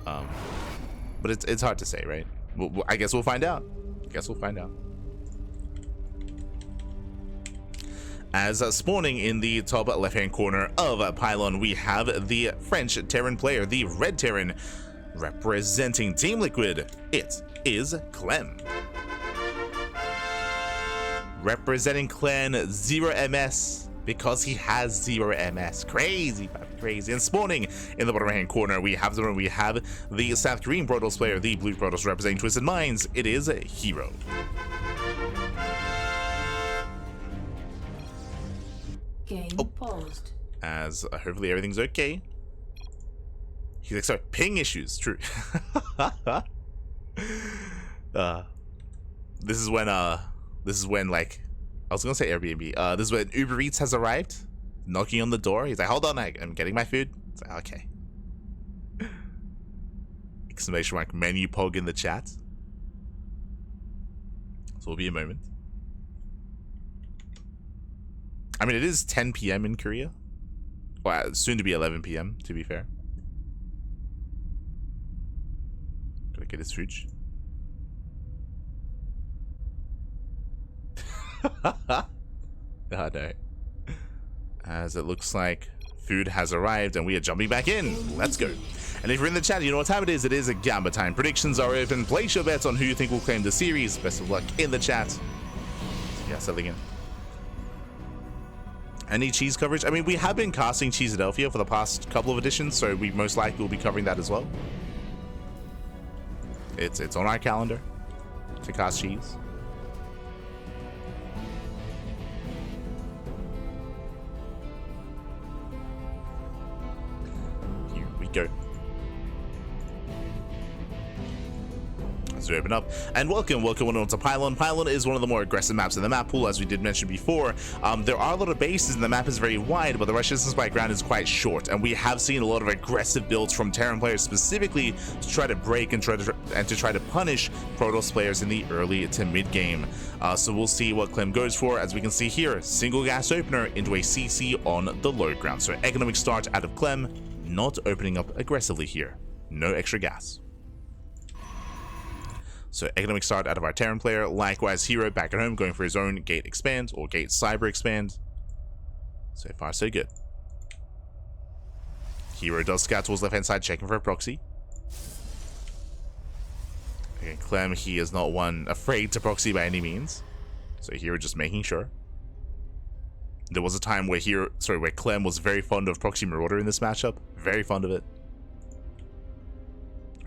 But it's hard to say, right? I guess we'll find out. As spawning in the top left-hand corner of Pylon, we have the French Terran player, the Red Terran, representing Team Liquid. It is Clem. Representing Clan 0 MS because he has 0 MS. Crazy, crazy. And spawning in the bottom right-hand corner, we have the South Korean Protoss player, the Blue Protoss representing Twisted Minds. It is herO. Game paused. As hopefully everything's okay. He's like, sorry, ping issues. True. This is when like, I was gonna say Airbnb. This is when Uber Eats has arrived, knocking on the door. He's like, hold on, I'm getting my food. It's like, okay. Exclamation mark menu pog in the chat. So it'll be a moment. I mean, it is 10 PM in Korea. Well, soon to be 11 PM, to be fair. Gotta get his food. Oh no. As it looks like food has arrived and we are jumping back in. Let's go. And if you're in the chat, you know what time it is. It is a Gamba time. Predictions are open. Place your bets on who you think will claim the series. Best of luck in the chat. Yeah, settling in. Any cheese coverage? I mean, we have been casting Cheeseadelphia for the past couple of editions, so we most likely will be covering that as well. It's on our calendar to cast cheese. Here we go. As we open up, and welcome on to Pylon. Pylon is one of the more aggressive maps in the map pool, as we did mention before. There are a lot of bases and the map is very wide, but the rush distance by ground is quite short, and we have seen a lot of aggressive builds from Terran players specifically to try to break and try to punish Protoss players in the early to mid game. So we'll see what Clem goes for. As we can see here, single gas opener into a CC on the low ground. So economic start out of Clem, not opening up aggressively here. No extra gas. So economic start out of our Terran player. Likewise, herO back at home going for his own gate expand or gate cyber expand. So far, so good. herO does scout towards left hand side, checking for a proxy. Okay, Clem, he is not one afraid to proxy by any means. So herO just making sure. There was a time where where Clem was very fond of proxy Marauder in this matchup. Very fond of it.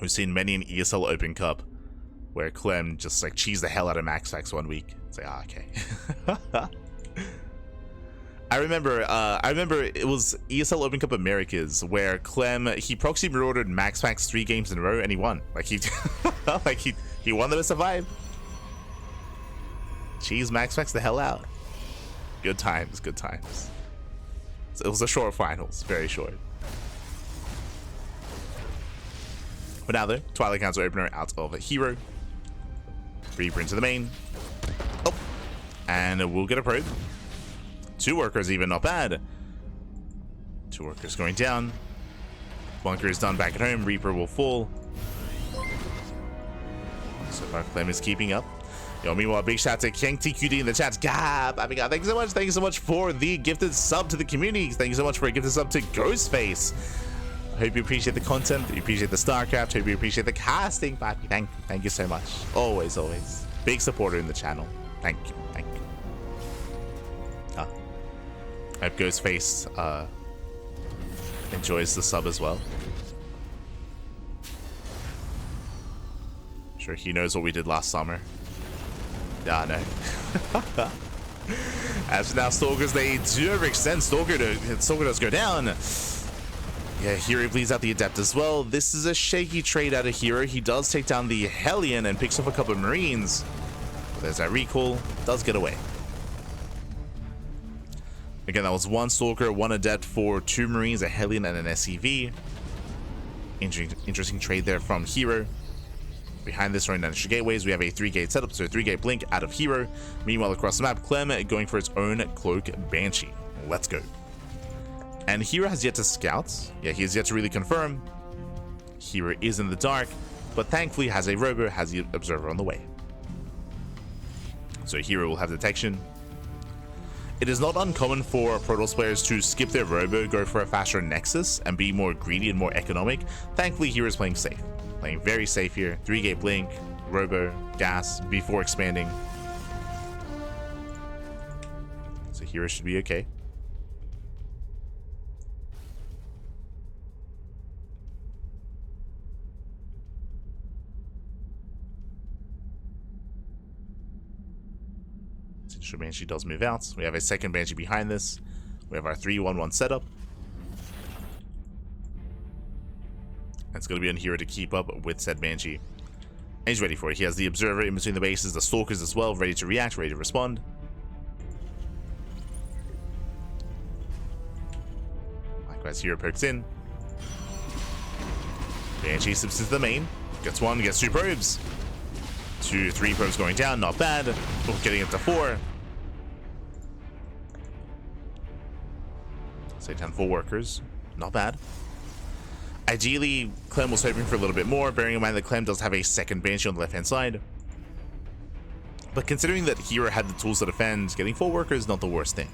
We've seen many an ESL Open Cup where Clem just like cheesed the hell out of MaxFax 1 week. It's like, okay. I remember it was ESL Open Cup Americas where Clem, he proxy maraudered MaxFax 3 games in a row and he won. Like he he won the best of 5. Cheese MaxFax the hell out. Good times, good times. So it was a short finals, very short. But now though, Twilight Council opener out of herO. Reaper into the main. Oh, and we'll get a probe. 2 workers even, not bad. 2 workers going down. Bunker is done back at home. Reaper will fall. So far, Clem is keeping up. Yo, meanwhile, big shout out to KengTQD in the chat. Gab, thank you so much. Thank you so much for the gifted sub to the community. Thank you so much for a gifted sub to Ghostface. Hope you appreciate the content, you appreciate the StarCraft, hope you appreciate the casting, Papi. Thank you so much. Always. Big supporter in the channel. Thank you. I hope Ghostface enjoys the sub as well. I'm sure he knows what we did last summer. Yeah, I know. As for now, Stalkers, they do overextend. Stalker does go down. Yeah, herO bleeds out the Adept as well. This is a shaky trade out of herO. He does take down the Hellion and picks up a couple of Marines. But there's that recall. Does get away. Again, that was 1 Stalker, 1 Adept for 2 Marines, a Hellion, and an SCV. Interesting trade there from herO. Behind this, running down extra gateways, we have a 3-gate setup, so a 3-gate blink out of herO. Meanwhile, across the map, Clem going for its own Cloak Banshee. Let's go. And herO has yet to scout. Yeah, he has yet to really confirm. herO is in the dark, but thankfully has a robo, has the observer on the way. So herO will have detection. It is not uncommon for Protoss players to skip their robo, go for a faster nexus, and be more greedy and more economic. Thankfully, herO is playing safe. Playing very safe here. 3-gate blink, robo, gas, before expanding. So herO should be okay. Banshee does move out. We have a second Banshee behind this. We have our 3-1-1 setup. And it's going to be on herO to keep up with said Banshee. And he's ready for it. He has the Observer in between the bases, the Stalkers as well, ready to react, ready to respond. Likewise, herO pokes in. Banshee slips into the main. Gets one, gets 2 probes. 2, 3 probes going down, not bad. Oh, getting up to 4. Say 10 full workers, not bad. Ideally, Clem was hoping for a little bit more, bearing in mind that Clem does have a second Banshee on the left-hand side. But considering that herO had the tools to defend, getting full workers is not the worst thing.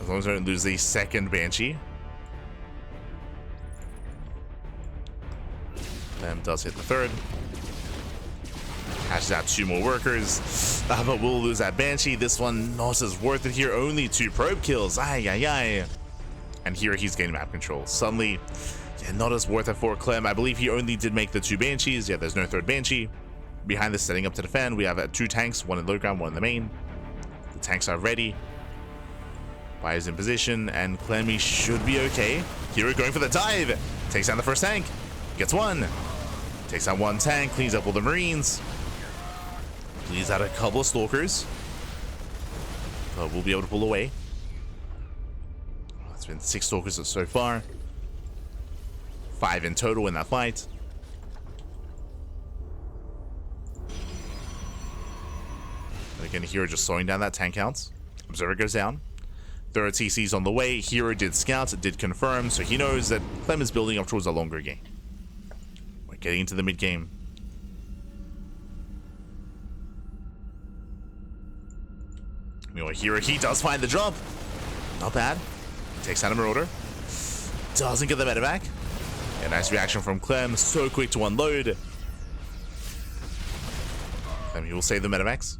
As long as I don't lose the second Banshee. Clem does hit the third. Hashes out 2 more workers. But we'll lose that Banshee. This one not as worth it here. Only 2 probe kills. Ay, ay, ay. And here he's gaining map control. Suddenly, yeah, not as worth it for Clem. I believe he only did make the 2 Banshees. Yeah, there's no third Banshee. Behind this, setting up to defend, we have 2 tanks, 1 in low ground, 1 in the main. The tanks are ready. Buy is in position, and Clemmy should be okay. herO going for the dive. Takes down the first tank. Gets 1. Takes out 1 tank, cleans up all the Marines. Cleans out a couple of Stalkers. But we'll be able to pull away. It's been 6 Stalkers so far. 5 in total in that fight. And again, herO just slowing down that tank count. Observer goes down. Third TC's on the way. herO did scout, did confirm, so he knows that Clem is building up towards a longer game. We're getting into the mid game. Meanwhile, herO, he does find the drop. Not bad. Takes out a Marauder. Doesn't get the medevac. A nice reaction from Clem. So quick to unload. Clem, he will save the medevacs.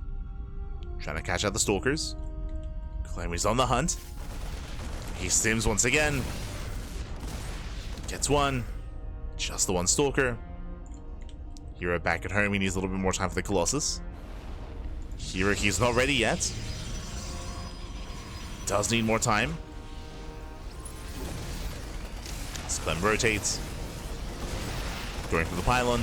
Trying to catch out the Stalkers. Clem is on the hunt. He stims once again. Gets 1. Just the 1 Stalker. herO back at home. He needs a little bit more time for the Colossus. herO, he's not ready yet. Does need more time. As Clem rotates. Going for the pylon.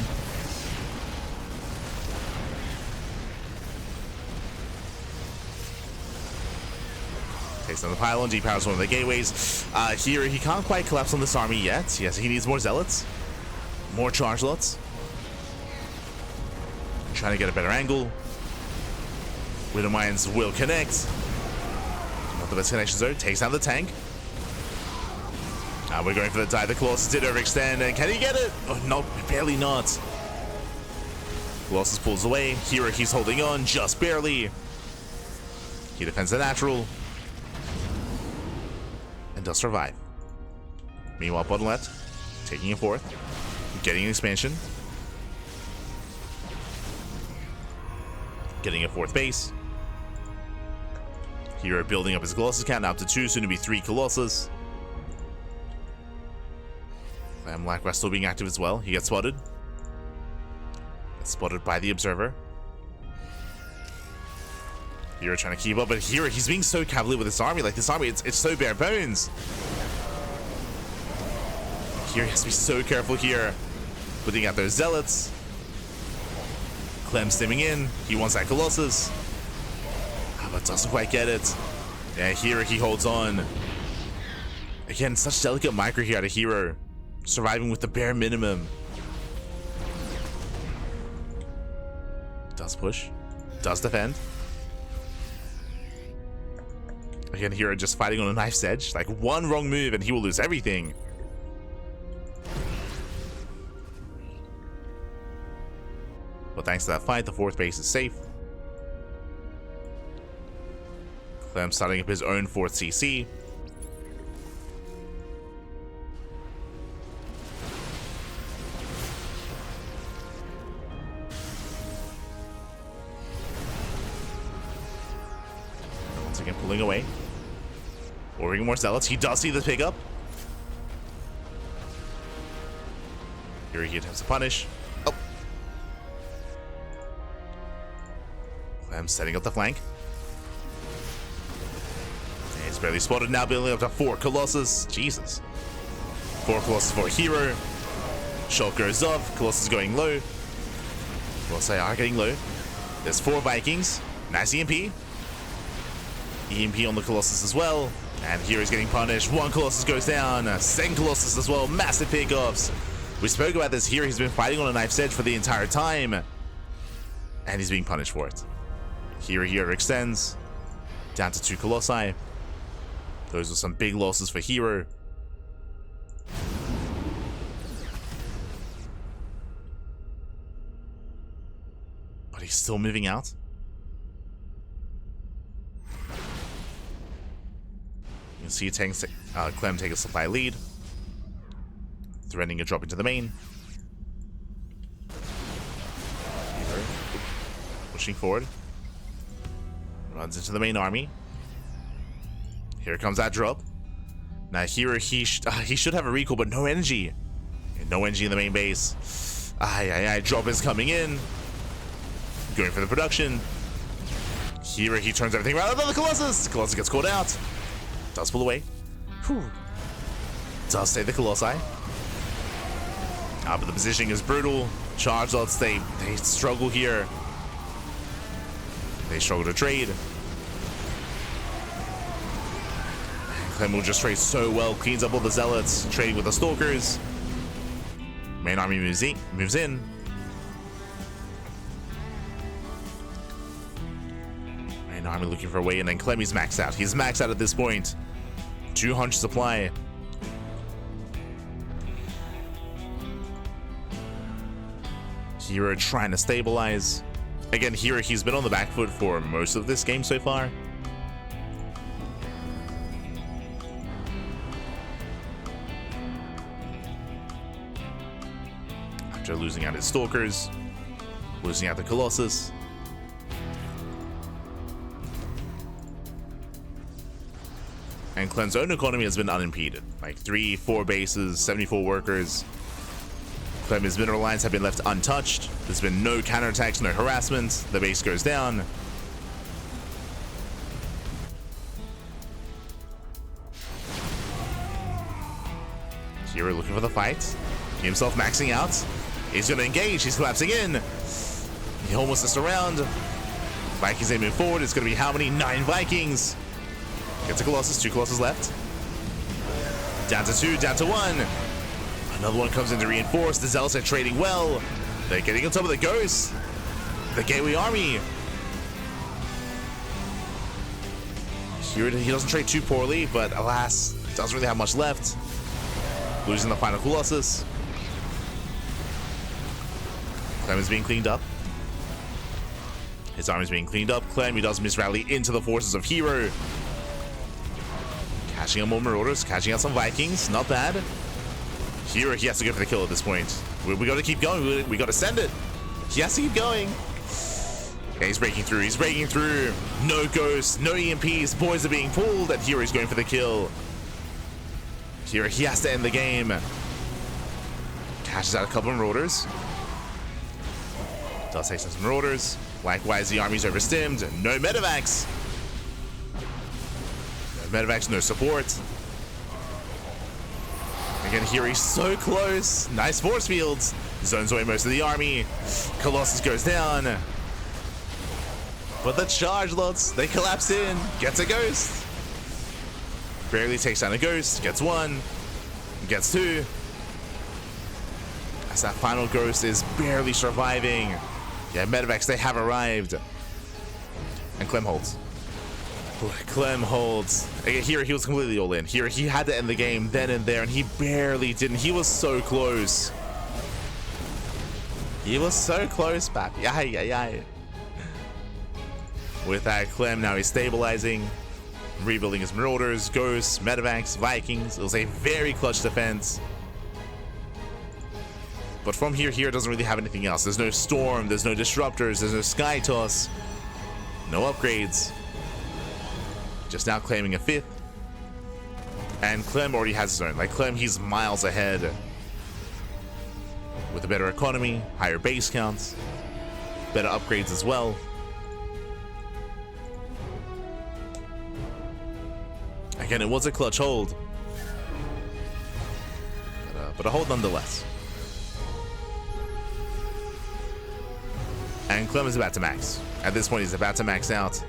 Takes down the pylon, depowers one of the gateways. Here, he can't quite collapse on this army yet. Yes, he needs more zealots. More charge lots. Trying to get a better angle. Widow Mines will connect. Not the best connection zone. Takes down the tank. We're going for the dive. The Colossus did overextend. And can he get it? Oh, no, barely not. Colossus pulls away. herO, he's holding on just barely. He defends the natural. And does survive. Meanwhile, bottom left, taking a 4th. Getting an expansion. Getting a 4th base. herO building up his Colossus count, now up to 2, soon to be 3 Colossus. And Blackwest still being active as well. He gets spotted. Gets spotted by the Observer. herO trying to keep up, but herO, he's being so cavalier with this army. Like, this army, it's so bare bones. herO has to be so careful here. Putting out those zealots. Clem stimming in. He wants that Colossus. But doesn't quite get it. Yeah, herO, he holds on. Again, such delicate micro here out of herO. Surviving with the bare minimum. Does push. Does defend. Again, herO just fighting on a knife's edge. Like, one wrong move and he will lose everything. But thanks to that fight, the 4th base is safe. Clem starting up his own 4th CC. Once again, pulling away. Ordering more zealots. He does see the pickup. Here he attempts to punish. Oh. Clem setting up the flank. And he's barely spotted now, building up to 4 Colossus. Jesus. 4 Colossus for herO. Shot goes off. Colossus going low. Colossi are getting low. There's 4 Vikings. Nice EMP. EMP on the Colossus as well. And hero's getting punished. 1 Colossus goes down. 2nd Colossus as well. Massive pickoffs. We spoke about this here. He's been fighting on a knife's edge for the entire time. And he's being punished for it. herO extends. Down to 2 Colossi. Those are some big losses for herO. But he's still moving out. You can see Clem take a supply lead. Threatening a drop into the main. Pushing forward. Runs into the main army. Here comes that drop. Now herO, he should have a recall, but no energy. No energy in the main base. Drop is coming in. Going for the production. herO, he turns everything around. Another Colossus! Colossus gets caught out. Does pull away. Whew. Does save the Colossi. But the positioning is brutal. Charge lots, they struggle here. They struggle to trade. Clem will just trade so well. Cleans up all the zealots. Trading with the stalkers. Main army moves in. Main army looking for a way in, and Clem is maxed out. He's maxed out at this point. 200 supply. herO trying to stabilize. Again, herO, he's been on the back foot for most of this game so far. After losing out his stalkers, losing out the Colossus. And Clem's own economy has been unimpeded. Like 3-4 bases, 74 workers. Clem's mineral lines have been left untouched. There's been no counterattacks, no harassment. The base goes down. herO looking for the fight. Himself maxing out. He's going to engage. He's collapsing in. He almost missed around. Vikings, they move forward. It's going to be how many? 9 Vikings. Gets a Colossus. 2 Colossus left. Down to 2. Down to 1. Another one comes in to reinforce. The zealots are trading well. They're getting on top of the ghosts. The Gateway army. Here he doesn't trade too poorly, but alas, doesn't really have much left. Losing the final Colossus. Clem is being cleaned up. His army is being cleaned up. Clem, he does misrally into the forces of herO. Catching out more Marauders, catching out some Vikings. Not bad. herO, he has to go for the kill at this point. We got to keep going. We got to send it. He has to keep going. Okay, he's breaking through. He's breaking through. No ghosts, no EMPs. Boys are being pulled, and herO's going for the kill. herO, he has to end the game. Catches out a couple of Marauders. Does take some Marauders. Likewise, the army's overstimmed. No medevacs. No medevacs, no support. Again, herO's so close. Nice force fields. Zones away most of the army. Colossus goes down. But the charge lots, they collapse in. Gets a ghost. Barely takes down a ghost. Gets 1. Gets 2. As that final ghost is barely surviving. Yeah, medevacs, they have arrived. And Clem holds. Clem holds. Here he was completely all in. Here he had to end the game then and there, and he barely didn't. He was so close. He was so close, papi. Ay, ay, ay. With that, Clem now he's stabilizing, rebuilding his Marauders, Ghosts, Medivacs, Vikings. It was a very clutch defense. But from here doesn't really have anything else. There's no Storm, there's no Disruptors, there's no Sky Toss, no upgrades. Just now claiming a 5th. And Clem already has his own. Like Clem, he's miles ahead. With a better economy, higher base counts, better upgrades as well. Again, it was a clutch hold. But a hold nonetheless. And Clem is about to max. At this point, he's about to max out.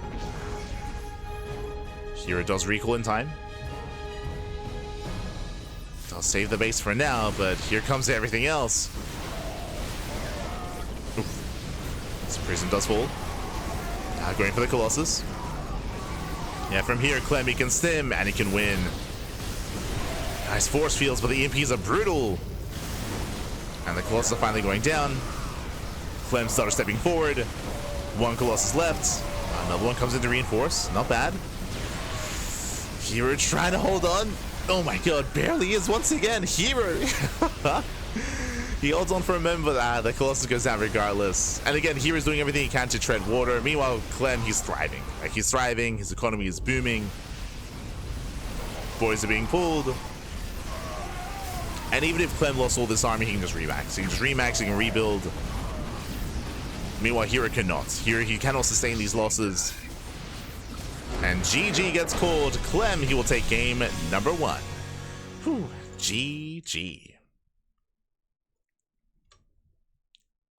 Here it does recall in time. I'll save the base for now, but here comes everything else. Oof. This prison does fall. Now going for the Colossus. Yeah, from here, Clem, he can stim and he can win. Nice force fields, but the EMPs are brutal. And the Colossus are finally going down. Clem started stepping forward. One Colossus left. Another one comes in to reinforce. Not bad. herO trying to hold on. Oh my god, barely is once again. herO. He holds on for a moment, but the Colossus goes down regardless. And again, hero's doing everything he can to tread water. Meanwhile, Clem, he's thriving. Like, he's thriving. His economy is booming. Boys are being pulled. And even if Clem lost all this army, he can just remax. He can just remax, he can rebuild. Meanwhile, herO cannot. herO, he cannot sustain these losses. And GG gets called. Clem, he will take game number 1. Whew, GG.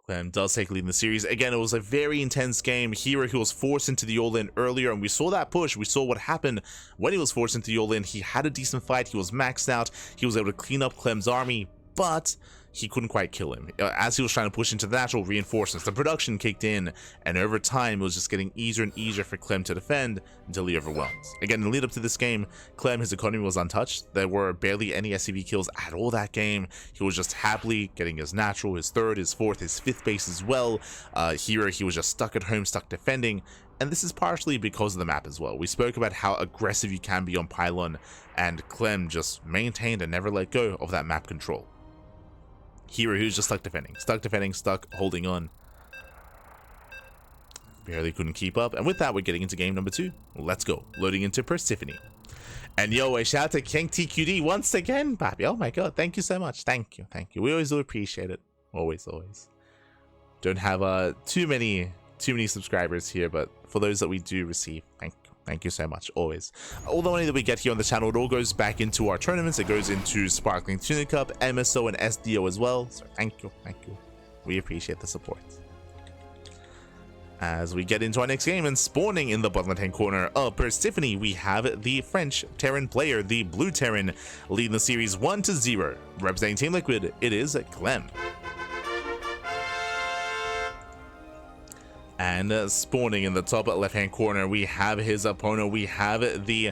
Clem does take lead in the series. Again, it was a very intense game. herO, who was forced into the all-in earlier, and we saw that push. We saw what happened when he was forced into the all-in. He had a decent fight. He was maxed out. He was able to clean up Clem's army, but he couldn't quite kill him. As he was trying to push into the natural reinforcements, the production kicked in, and over time, it was just getting easier and easier for Clem to defend until he overwhelmed. Again, in the lead up to this game, Clem, his economy was untouched. There were barely any SCV kills at all that game. He was just happily getting his natural, his 3rd, his 4th, his 5th base as well. herO, he was just stuck at home, stuck defending. And this is partially because of the map as well. We spoke about how aggressive you can be on Pylon, and Clem just maintained and never let go of that map control. herO, who's just stuck defending, stuck holding on. Barely couldn't keep up. And with that, we're getting into game number 2. Let's go. Loading into Persephone. And yo, a shout out to KengTQD once again, papi. Oh my god, thank you so much. Thank you. We always do appreciate it. Always. Don't have too many subscribers here, but for those that we do receive, thank you so much, always. All the money that we get here on the channel, it all goes back into our tournaments. It goes into Sparkling Tuna Cup, MSO, and SDO as well. So thank you. We appreciate the support. As we get into our next game, and spawning in the bottom left-hand corner of Persephone, we have the French Terran player, the Blue Terran, leading the series 1-0. Representing Team Liquid, it is Clem. And spawning in the top left-hand corner, we have his opponent. We have the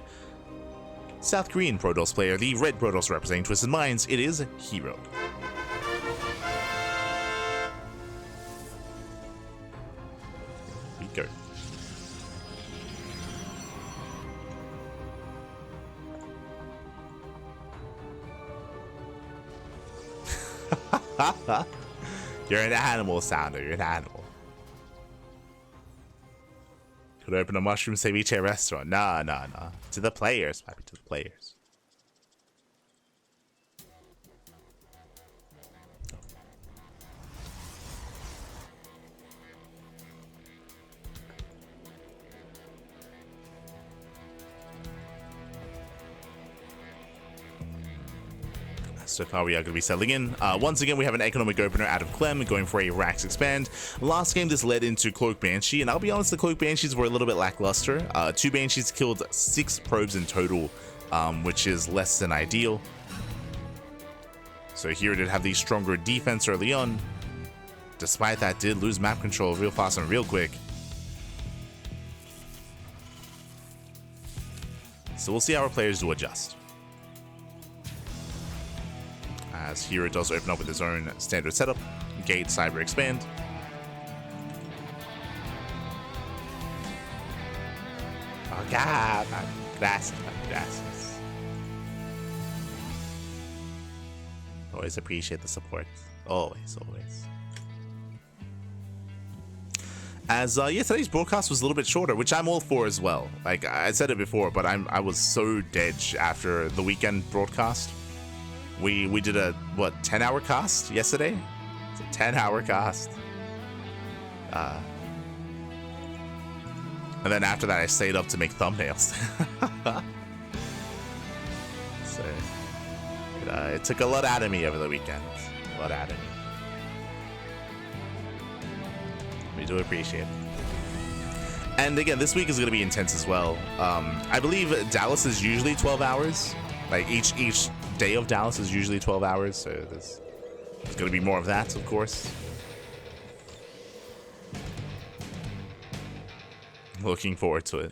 South Korean Protoss player, the Red Protoss representing Twisted Minds. It is herO. Here we go. You're an animal, Sounder. You're an animal. Could open a mushroom ceviche restaurant. Nah. To the players, papi, to the players. So far, we are going to be settling in. Once again, we have an economic opener out of Clem, going for a Rax Expand. Last game, this led into Cloak Banshee, and I'll be honest, the Cloak Banshees were a little bit lackluster. 2 Banshees killed 6 probes in total, which is less than ideal. So here it did have the stronger defense early on. Despite that, did lose map control real fast and real quick. So we'll see how our players do adjust. As herO does open up with his own standard setup. Gate, cyber, expand. Oh god, gracias. Always appreciate the support. Always. As yeah, today's broadcast was a little bit shorter, which I'm all for as well. Like I said it before, but I was so dead after the weekend broadcast. We did a 10-hour cast yesterday. It's a 10-hour cast. And then after that, I stayed up to make thumbnails. So it took a lot out of me over the weekend. A lot out of me. We do appreciate it. And again, this week is going to be intense as well. I believe Dallas is usually 12 hours. Like each day of Dallas is usually 12 hours. So there's going to be more of that, of course. Looking forward to it.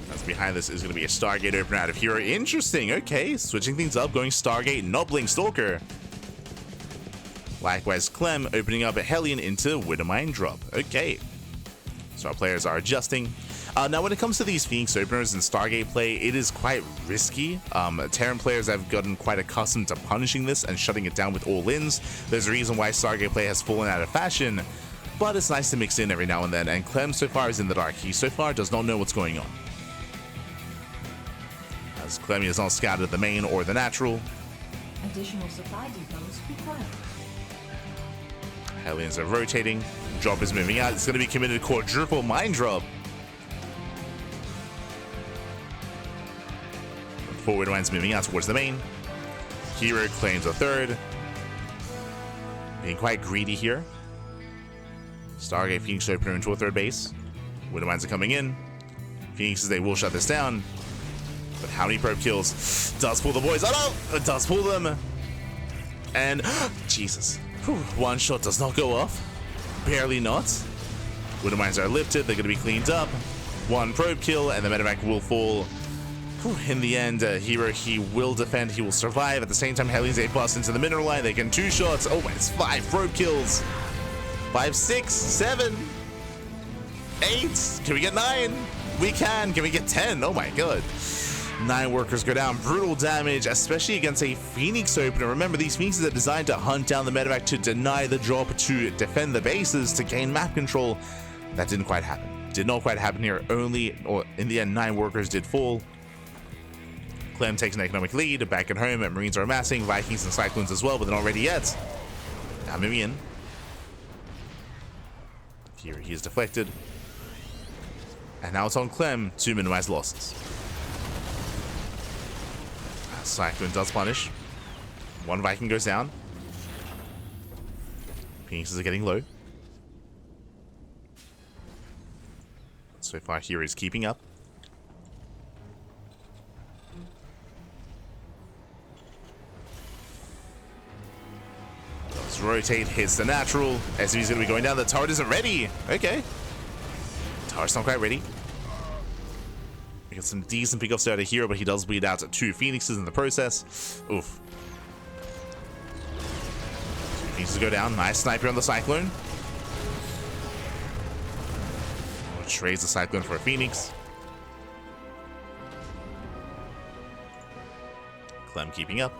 That's behind this is going to be a Stargate opener out of herO. Interesting. Okay, switching things up, going Stargate, Nobbling Stalker. Likewise, Clem opening up a Hellion into Widowmine drop. Okay, so our players are adjusting. Now, when it comes to these Phoenix openers and Stargate play, it is quite risky. Terran players have gotten quite accustomed to punishing this and shutting it down with all-ins. There's a reason why Stargate play has fallen out of fashion, but it's nice to mix in every now and then, and Clem so far is in the dark. He so far does not know what's going on. As Clem is not scouted the main or the natural. Additional supply depots required. Hellions are rotating. Drop is moving out. It's going to be committed quadruple mine drop. Forward winds moving out towards the main. herO claims a third. Being quite greedy here. Stargate Phoenix opener into a third base. Widowmines are coming in. Phoenix says they will shut this down. But how many probe kills? Does pull the boys. Oh no! It does pull them. And Jesus. Whew, one shot does not go off. Barely not. Widowmines are lifted. They're going to be cleaned up. One probe kill and the medevac will fall. In the end, herO, he will defend, he will survive. At the same time, Hellions, they bust into the mineral line. They can 2 shots. Oh, it's 5 probe kills. 5, 6, 7, 8. Can we get 9? We can. Can we get 10? Oh my god. 9 workers go down. Brutal damage, especially against a Phoenix opener. Remember, these Phoenixes are designed to hunt down the medevac, to deny the drop, to defend the bases, to gain map control. That didn't quite happen. Did not quite happen here. In the end, 9 workers did fall. Clem takes an economic lead. Back at home, Marines are amassing. Vikings and Cyclones as well, but they're not ready yet. Now moving in. Here he is deflected. And now it's on Clem to minimize losses. Cyclone does punish. 1 Viking goes down. Phoenixes are getting low. So far, here is keeping up. Does rotate, hits the natural. SCV's gonna be going down. The turret isn't ready. Okay. Turret's not quite ready. We got some decent pickoffs out of herO, but he does bleed out 2 Phoenixes in the process. Oof. 2 Phoenixes go down. Nice sniper on the Cyclone. Trades the Cyclone for a Phoenix. Clem keeping up.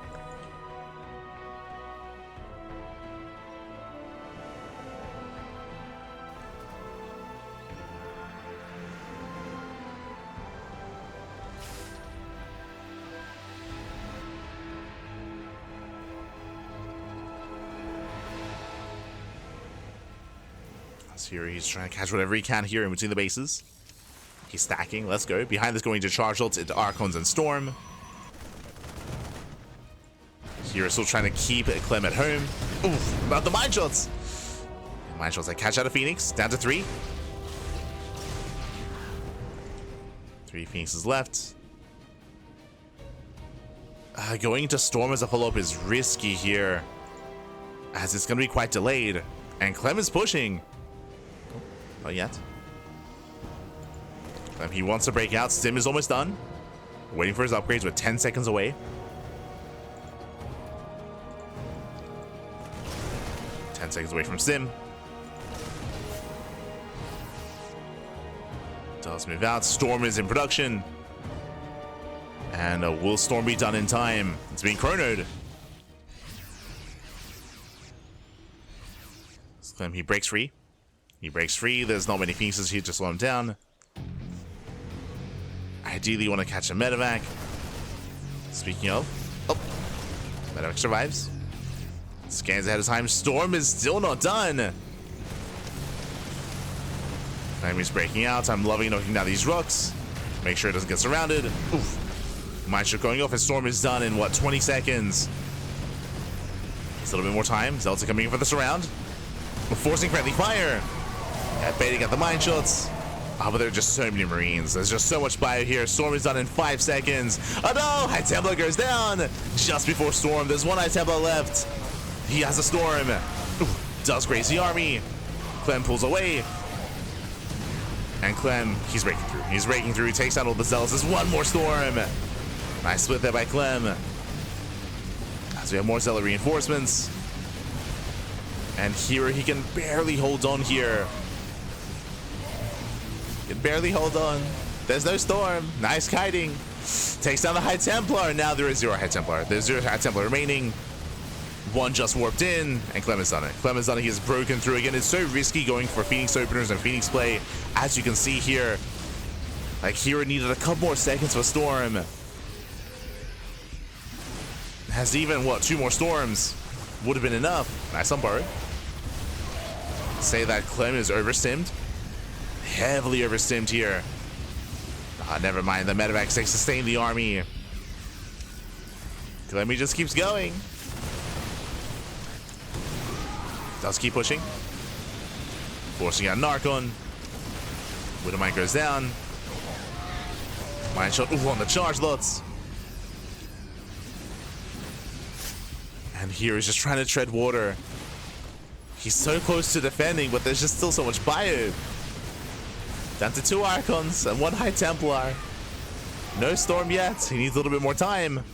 Here he's trying to catch whatever he can here in between the bases. He's stacking. Let's go. Behind this, going to charge ults into Archons and Storm. Here still trying to keep Clem at home. Oof, about the mine shots. Mine shots. I catch out a Phoenix. Down to 3. 3 Phoenixes left. Going to Storm as a follow-up is risky here, as it's going to be quite delayed. And Clem is pushing. Oh, not yet. Clem, he wants to break out. Sim is almost done. Waiting for his upgrades with 10 seconds away. 10 seconds away from Sim. Does move out. Storm is in production. And will Storm be done in time? It's being chronoed. Clem, he breaks free. He breaks free. There's not many pieces here to slow him down. Ideally, you want to catch a medevac. Speaking of, oh, medevac survives. Scans ahead of time. Storm is still not done. Enemy's breaking out. I'm loving knocking down these rocks. Make sure it doesn't get surrounded. Oof. Mindshot going off, and Storm is done in what, 20 seconds. It's a little bit more time. Zelda coming in for the surround. We're forcing friendly fire. Yeah, baiting at the mine shots. Oh, but there are just so many Marines. There's just so much bio here. Storm is done in 5 seconds. Oh no! High Templar goes down just before Storm. There's one High Templar left. He has a Storm. Ooh, does graze the army. Clem pulls away. And Clem, he's breaking through. He's breaking through. He takes out all the Zealots. There's one more Storm. Nice split there by Clem. As we have more Zealot reinforcements. And here he can barely hold on here. He can barely hold on. There's no Storm. Nice kiting. Takes down the High Templar. Now there is 0 High Templar. There's 0 High Templar remaining. One just warped in, and Clem has done it. Clem has done it. He has broken through again. It's so risky going for Phoenix openers and Phoenix play, as you can see here. Like, here it needed a couple more seconds for Storm. Has even, what, 2 more Storms would have been enough. Nice on Burrow. Say that Clem is overstimmed. Heavily overstimmed here. Never mind. The medevacs, they sustain the army. Clem, he just keeps going. Does keep pushing. Forcing out Narcon. Widowmine goes down. Mine shot, ooh, on the charge lots. And here he's just trying to tread water. He's so close to defending, but there's just still so much bio. Down to 2 Archons and 1 High Templar. No Storm yet. He needs a little bit more time.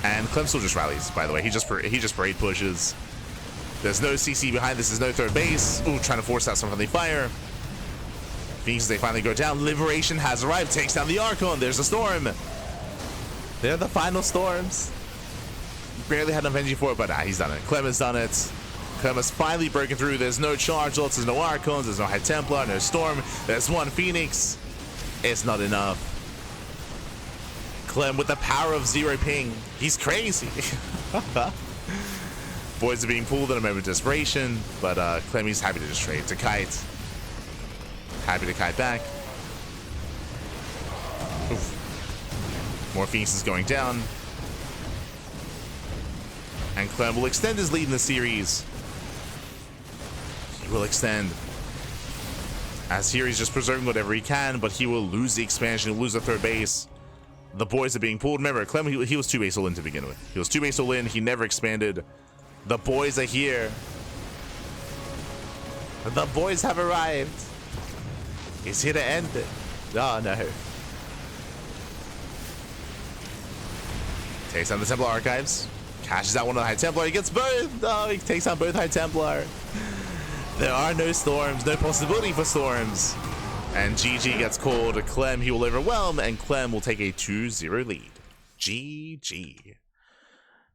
And Clem still just rallies, by the way. He just parade pushes. There's no CC behind this. There's no third base. Ooh, trying to force out some friendly fire. Phoenix, they finally go down. Liberation has arrived. Takes down the Archon. There's a Storm. They're the final Storms. Barely had enough energy for it, but he's done it. Clem has done it. Clem has finally broken through. There's no charge lots. There's no Archons. There's no High Templar. No Storm. There's 1 Phoenix. It's not enough. Clem with the power of 0 ping. He's crazy. Boys are being pulled in a moment of desperation, but Clem, he's happy to just trade to kite. Happy to kite back. Oof. More Phoenixes going down. And Clem will extend his lead in the series. He will extend. As here he's just preserving whatever he can, but he will lose the expansion, he'll lose the third base. The boys are being pulled. Remember, Clem, he was 2 base all in to begin with. He was 2 base all in. He never expanded. The boys are here. The boys have arrived. He's here to end it. Oh, no. Takes down the Templar Archives. Cashes out one of the High Templar. He gets both. Oh, he takes out both High Templar. There are no Storms. No possibility for Storms. And GG gets called. Clem, he will overwhelm, and Clem will take a 2-0 lead. GG.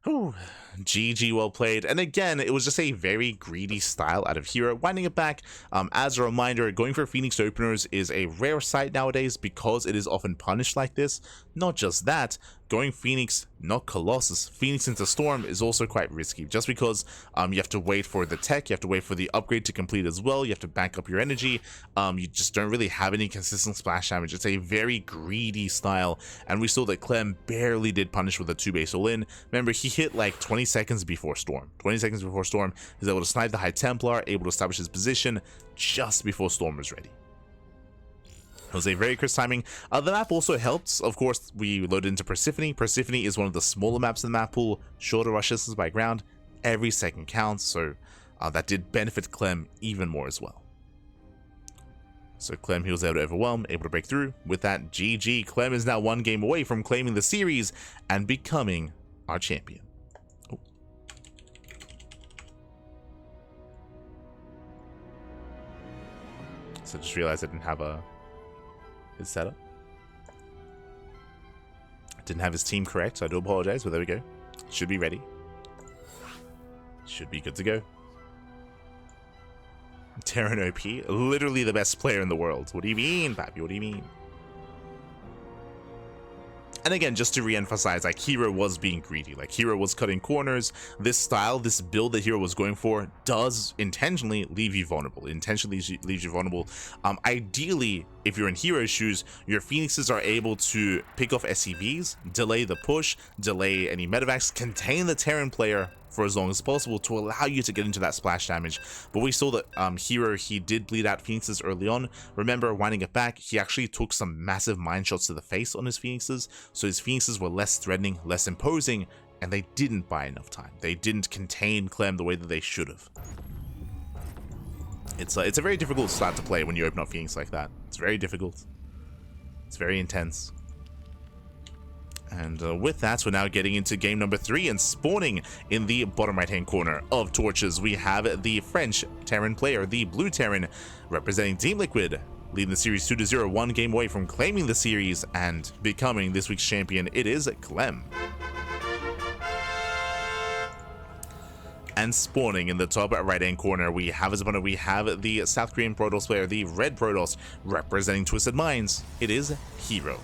Whew. GG, well played. And again, it was just a very greedy style out of herO. Winding it back, as a reminder, going for Phoenix openers is a rare sight nowadays because it is often punished like this. Not just that, going Phoenix, not Colossus, Phoenix into Storm is also quite risky, just because you have to wait for the tech, you have to wait for the upgrade to complete as well, you have to back up your energy, you just don't really have any consistent splash damage. It's a very greedy style, and we saw that Clem barely did punish with a 2 base all in. Remember, he hit like 20 seconds before Storm. 20 seconds before Storm, he's able to snipe the High Templar, able to establish his position just before Storm was ready. was a very crisp timing. The map also helps. Of course, we loaded into Persephone. Persephone is one of the smaller maps in the map pool, shorter rush distance by ground. Every second counts, so that did benefit Clem even more as well. So Clem, he was able to overwhelm, able to break through. With that, GG. Clem is now 1 game away from claiming the series and becoming our champion. Oh. So just realized I didn't have his setup. I didn't have his team correct, so I do apologize, but there we go. Should be ready. Should be good to go. Terran OP, literally the best player in the world. What do you mean, Pappy? What do you mean? And again, just to re-emphasize, like, herO was being greedy. Like, herO was cutting corners. This style, this build that herO was going for does intentionally leave you vulnerable. It intentionally leaves you vulnerable. Ideally, if you're in herO's shoes, your Phoenixes are able to pick off SCVs, delay the push, delay any medevacs, contain the Terran player for as long as possible to allow you to get into that splash damage. But we saw that herO, he did bleed out Phoenixes early on. Remember, winding it back, he actually took some massive mine shots to the face on his Phoenixes, so his Phoenixes were less threatening, less imposing, and they didn't buy enough time. They didn't contain Clem the way that they should have. It's a very difficult start to play when you open up Phoenix like that. It's very difficult. It's very intense. And with that, we're now getting into game number 3 and spawning in the bottom right-hand corner of Torches. We have the French Terran player, the Blue Terran, representing Team Liquid, leading the series 2-0, 1 game away from claiming the series and becoming this week's champion. It is Clem. And spawning in the top right-hand corner, we have as opponent, we have the South Korean Protoss player, the Red Protoss, representing Twisted Minds. It is herO.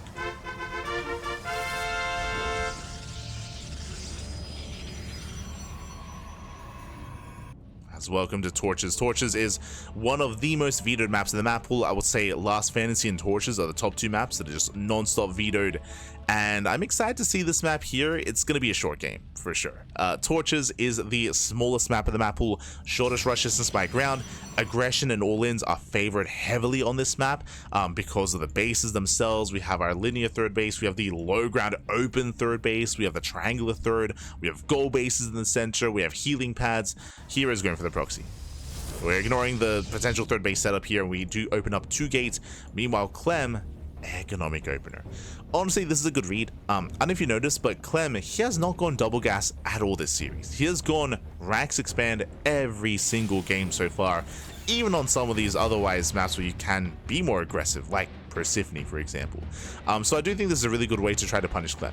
Welcome to Torches. Torches is one of the most vetoed maps in the map pool. I would say Last Fantasy and Torches are the top 2 maps that are just non-stop vetoed, and I'm excited to see this map here. It's going to be a short game for sure. Torches is the smallest map of the map pool, shortest rush distance by ground. Aggression and all-ins are favored heavily on this map because of the bases themselves. We have our linear third base, we have the low ground open third base, we have the triangular third, we have goal bases in the center, we have healing pads. Here is going for the proxy. We're ignoring the potential third base setup here. We do open up 2 gates. Meanwhile, Clem, economic opener. Honestly, this is a good read. I don't know if you noticed, but Clem, he has not gone double gas at all this series. He has gone ranks expand every single game so far, even on some of these otherwise maps where you can be more aggressive, like Persephone, for example. So I do think this is a really good way to try to punish Clem.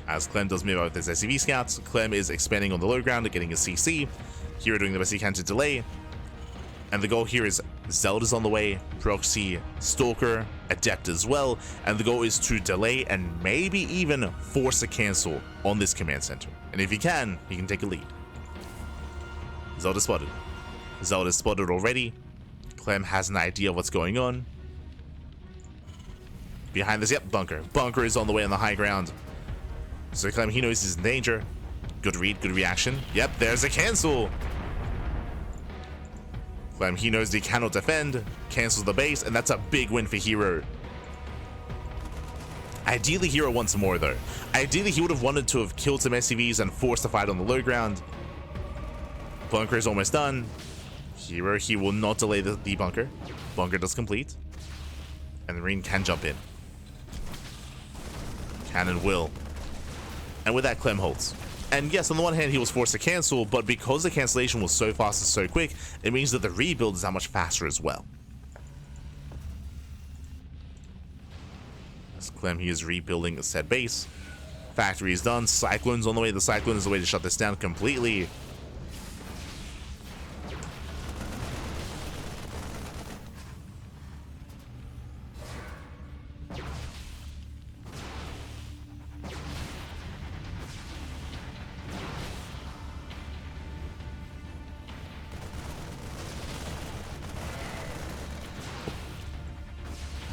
As Clem does move out with his SCV scouts, Clem is expanding on the low ground, getting his CC. Here doing the best he can to delay. And the goal here is Zelda's on the way, Proxy, Stalker, Adept as well. And the goal is to delay and maybe even force a cancel on this command center. And if he can take a lead. Zelda spotted. Zelda spotted already. Clem has an idea of what's going on. Behind this, yep, Bunker. Bunker is on the way on the high ground. So Clem, he knows he's in danger. Good read, good reaction. Yep, there's a cancel. Clem, he knows he cannot defend, cancels the base, and that's a big win for herO. Ideally, herO wants more, though. Ideally, he would have wanted to have killed some SCVs and forced a fight on the low ground. Bunker is almost done. herO, he will not delay the bunker. Bunker does complete. And the Marine can jump in. Can and will. And with that, Clem holds. And yes, on the one hand, he was forced to cancel, but because the cancellation was so fast and so quick, it means that the rebuild is that much faster as well. As Clem, he is rebuilding a said base. Factory is done. Cyclone's on the way. The Cyclone is the way to shut this down completely.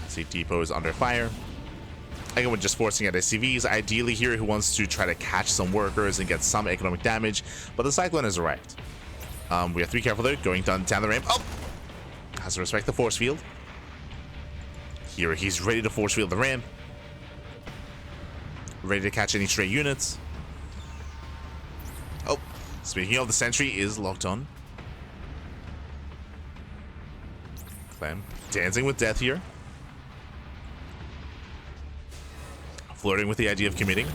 See, Depot is under fire. Again, we're just forcing out SCVs. Ideally here, who wants to try to catch some workers and get some economic damage, but the Cyclone has arrived. We have to be careful though, going down the ramp. Oh! Has to respect the force field. Here he's ready to force field the ramp. Ready to catch any stray units. Oh, speaking of, the sentry is locked on. Clem dancing with death here. Flirting with the idea of committing.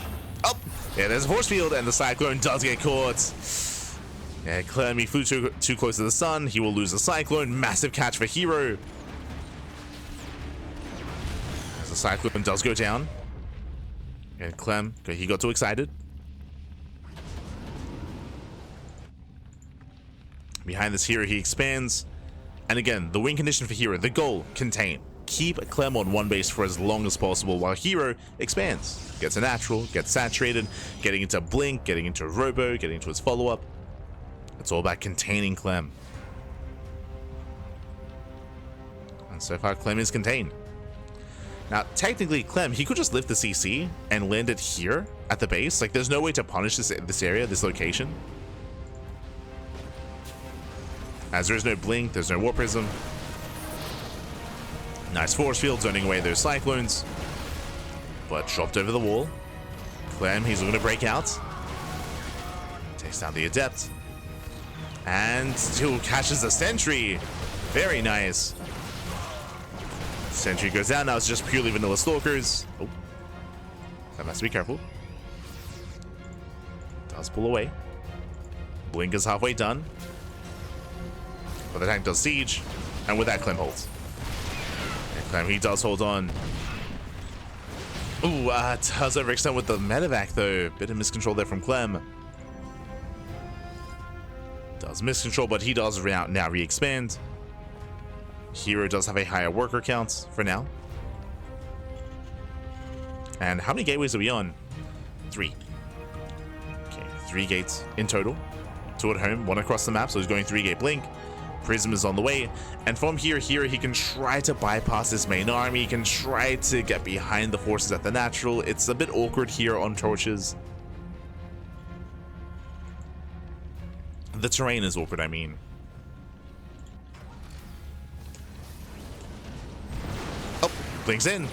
Oh, yeah, there's a force field, and the cyclone does get caught. Yeah, Clem, he flew too close to the sun. He will lose the cyclone. Massive catch for herO. As the cyclone does go down. And Clem, he got too excited. Behind this herO, he expands. And again, the win condition for herO, the goal, contain. Keep Clem on one base for as long as possible while herO expands. Gets a natural, gets saturated, getting into Blink, getting into Robo, getting into his follow-up. It's all about containing Clem. And so far, Clem is contained. Now, technically, Clem, he could just lift the CC and land it here at the base. Like, there's no way to punish this area, this location. As there's no Blink, there's no Warp Prism. Nice force field, zoning away those cyclones. But dropped over the wall. Clem, he's looking to break out. Takes down the Adept. And still catches the sentry. Very nice. Sentry goes down. Now it's just purely vanilla stalkers. Oh, that has to be careful. Does pull away. Blink is halfway done. But the tank does siege. And with that, Clem holds. And Clem, he does hold on. Ooh, does overextend with the medevac though. Bit of miscontrol there from Clem. Does miscontrol, but he does now re-expand. herO does have a higher worker count for now. And how many gateways are we on? 3. Okay, 3 gates in total. 2 at home, 1 across the map, so he's going 3-gate Blink. Prism is on the way, and from here, he can try to bypass his main army. He can try to get behind the forces at the natural. It's a bit awkward here on torches. The terrain is awkward, I mean. Oh, Blinks in.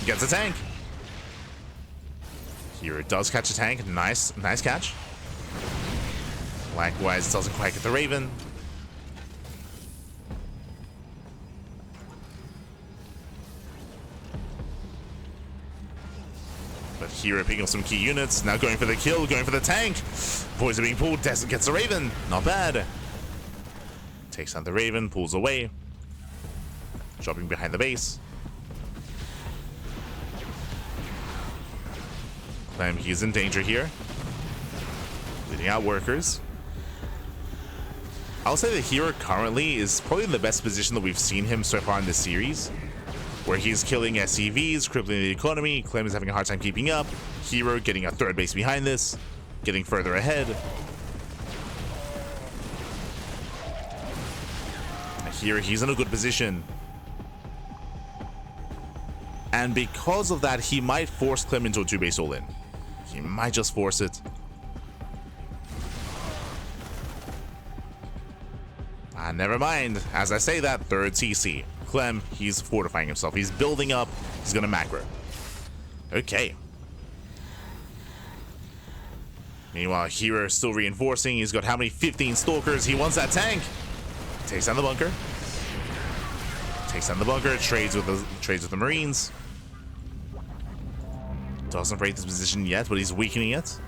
Gets a tank. Here it does catch a tank. Nice catch. Likewise, doesn't quite get the Raven. But herO picking up some key units. Now going for the kill, going for the tank. Boys are being pulled. Desert gets the Raven. Not bad. Takes out the Raven, pulls away. Dropping behind the base. Clem, he's in danger here. Leading out workers. I'll say that herO currently is probably in the best position that we've seen him so far in this series, where he's killing SCVs, crippling the economy. Clem is having a hard time keeping up. herO getting a third base behind this, getting further ahead. Here he's in a good position. And because of that, he might force Clem into a 2-base all-in. He might just force it. Never mind. As I say that, third CC. Clem, he's fortifying himself. He's building up. He's going to macro. Okay. Meanwhile, herO is still reinforcing. He's got how many? 15 stalkers. He wants that tank. Takes down the bunker. Takes down the bunker. Trades with the Marines. Doesn't break this position yet, but he's weakening it.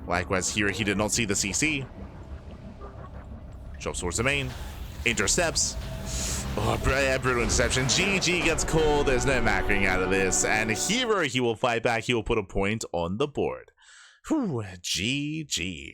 Likewise, here he did not see the CC. Drops towards the main. Intercepts. Oh, brutal interception. GG gets called. There's no macroing out of this. And herO, he will fight back. He will put a point on the board. Whew, GG.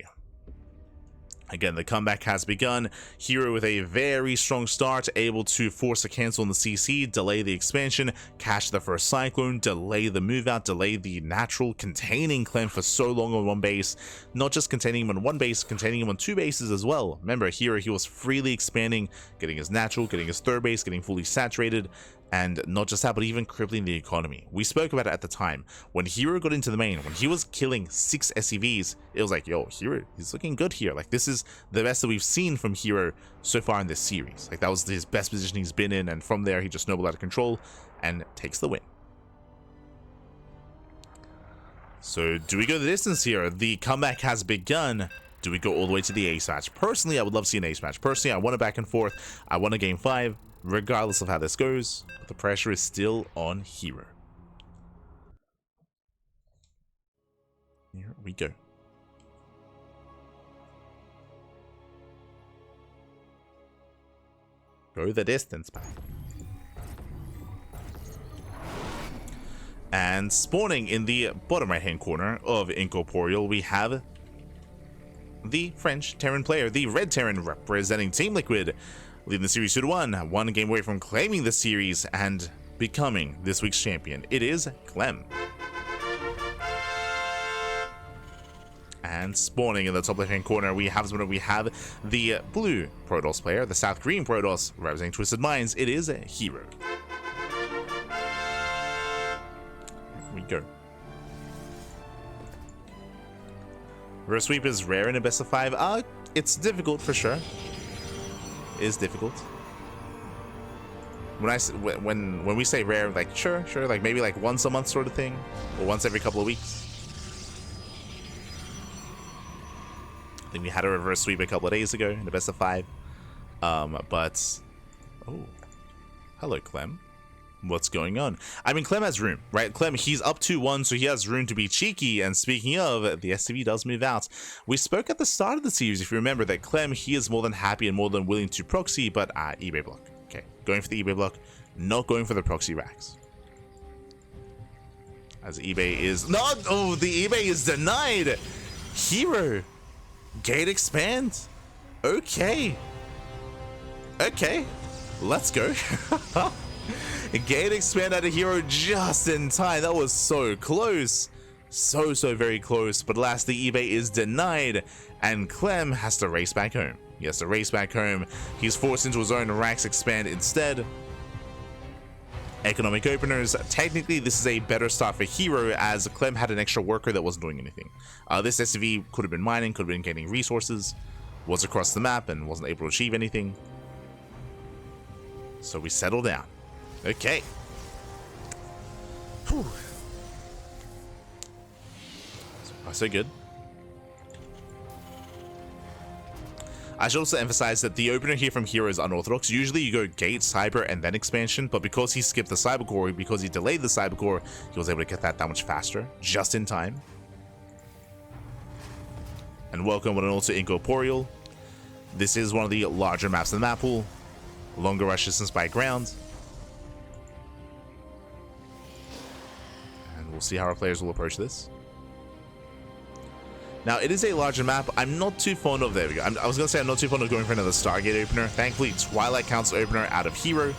Again, the comeback has begun. herO with a very strong start, able to force a cancel on the CC, delay the expansion, catch the first Cyclone, delay the move out, delay the natural, containing Clem for so long on one base. Not just containing him on one base, containing him on 2 bases as well. Remember, herO, he was freely expanding, getting his natural, getting his third base, getting fully saturated, And not just that, but even crippling the economy. We spoke about it at the time. When herO got into the main, when he was killing 6 SCVs, it was like, yo, herO, he's looking good here. Like, this is the best that we've seen from herO so far in this series. Like, that was his best position he's been in, and from there, he just snowballed out of control and takes the win. So, do we go the distance here? The comeback has begun. Do we go all the way to the ace match? Personally, I would love to see an ace match. Personally, I want a back and forth. I want a game 5. Regardless of how this goes, the pressure is still on herO. Here we go. Go the distance, pal. And spawning in the bottom right hand corner of Incorporeal, we have the French Terran player, the Red Terran representing Team Liquid, leading the series 2-1, one game away from claiming the series and becoming this week's champion. It is Clem. And spawning in the top left-hand corner, we have the blue Protoss player, the South Green Protoss, representing Twisted Minds. It is herO. Here we go. Reverse sweep is rare in a best of 5. It's difficult for sure. Is difficult. When we say rare, like sure, like maybe like once a month sort of thing, or once every couple of weeks. I think we had a reverse sweep a couple of days ago in the best of 5. But oh, hello Clem. What's going on? I mean, Clem has room, right? Clem, he's up 2-1, so he has room to be cheeky. And speaking of, the SCV does move out. We spoke at the start of the series, if you remember, that Clem, he is more than happy and more than willing to proxy, but eBay block. Okay, going for the eBay block, not going for the proxy racks. As eBay is not. Oh, the eBay is denied. herO, gate expand. Okay, let's go. Gate expand out of herO just in time. That was so close. So very close. But alas, the eBay is denied. And Clem has to race back home. He has to race back home. He's forced into his own racks expand instead. Economic openers. Technically, this is a better start for herO as Clem had an extra worker that wasn't doing anything. This SCV could have been mining, could have been getting resources, was across the map and wasn't able to achieve anything. So we settle down. Okay. Whew. So good. I should also emphasize that the opener here from herO is unorthodox. Usually you go gate, cyber, and then expansion, but because he skipped the cyber core, because he delayed the cyber core, he was able to get that much faster, just in time. And welcome one and all to Incorporeal. This is one of the larger maps in the map pool. Longer rush distance by ground. We'll see how our players will approach this. Now, it is a larger map. I'm not too fond of... There we go. I was going to say I'm not too fond of going for another Stargate opener. Thankfully, Twilight Council opener out of herO.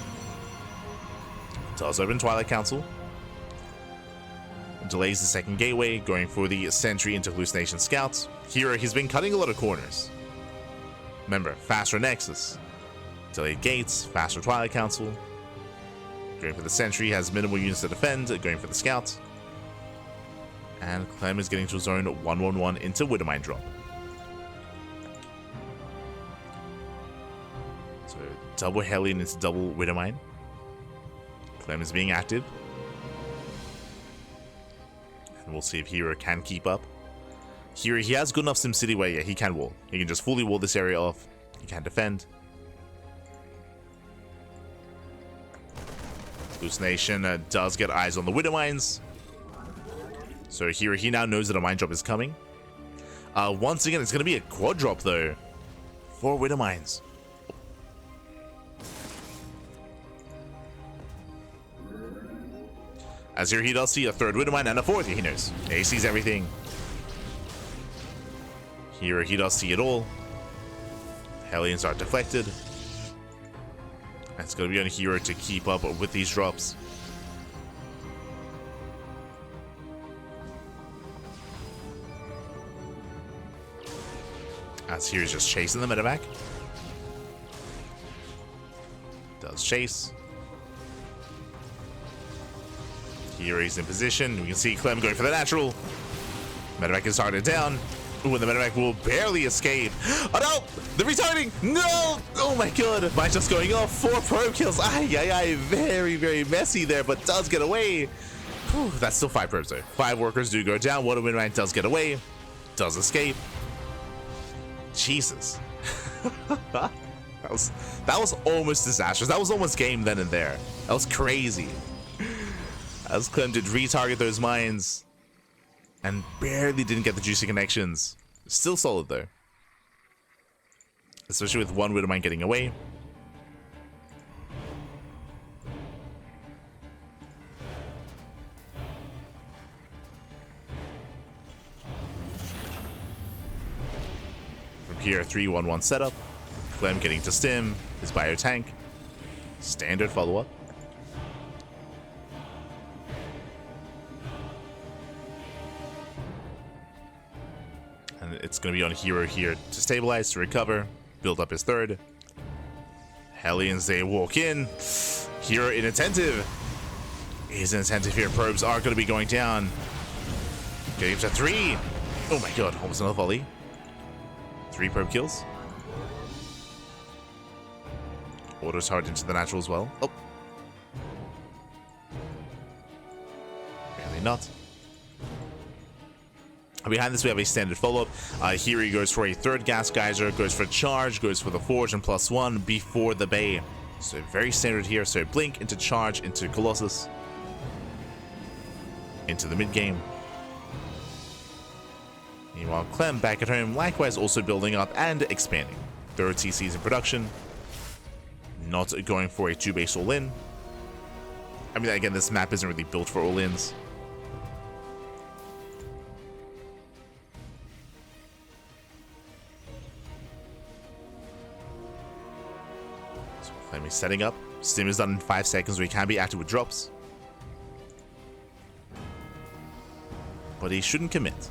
Does open Twilight Council. Delays the second gateway, going for the Sentry into Hallucination Scouts. herO, he's been cutting a lot of corners. Remember, faster Nexus. Delayed gates, faster Twilight Council. Going for the Sentry, has minimal units to defend. Going for the Scouts. And Clem is getting to his own 1-1-1 into Widowmine drop. So double Hellion into double Widowmine. Clem is being active. And we'll see if herO can keep up. herO, he has good enough SimCity where yeah, he can wall. He can just fully wall this area off. He can defend. Hallucination does get eyes on the Widowmines. So herO, he now knows that a mine drop is coming. Once again, it's going to be a quad drop, though, for Widowmines. As here, he does see a third Widowmine and a fourth. He knows. He sees everything. Here, he does see it all. Hellions are deflected. And it's going to be on herO to keep up with these drops. As here's just chasing the medevac. Does chase. Here he's in position. We can see Clem going for the natural. Medevac is targeted down. Ooh, and the Medevac will barely escape. Oh no! The retargeting! No! Oh my god! Mine's just going off. 4 probe kills. Ay. Very, very messy there, but does get away. Whew, that's still 5 probes though. 5 workers do go down. One Winrank does get away. Does escape. Jesus. that was almost disastrous. That was almost game then and there. That was crazy. As Clem did retarget those mines and barely didn't get the juicy connections. Still solid though. Especially with one Widowmine getting away. From here, 3-1-1 setup. Clem getting to stim, his bio tank. Standard follow-up. And it's going to be on herO here to stabilize, to recover, build up his third. Hellions, they walk in. herO inattentive. Is inattentive here. Probes are going to be going down. Getting to 3. Oh my god, almost another volley. 3 probe kills. Auto's hard into the natural as well. Oh. Apparently not. Behind this, we have a standard follow-up. Here he goes for a third gas geyser, goes for charge, goes for the forge and +1 before the bay. So very standard here. So blink into charge into Colossus. Into the mid-game. Meanwhile, Clem back at home, likewise also building up and expanding. Third TCs in production. Not going for a 2-base all-in. I mean, again, this map isn't really built for all-ins. So Clem is setting up. Stim is done in 5 seconds, where he can be active with drops. But he shouldn't commit.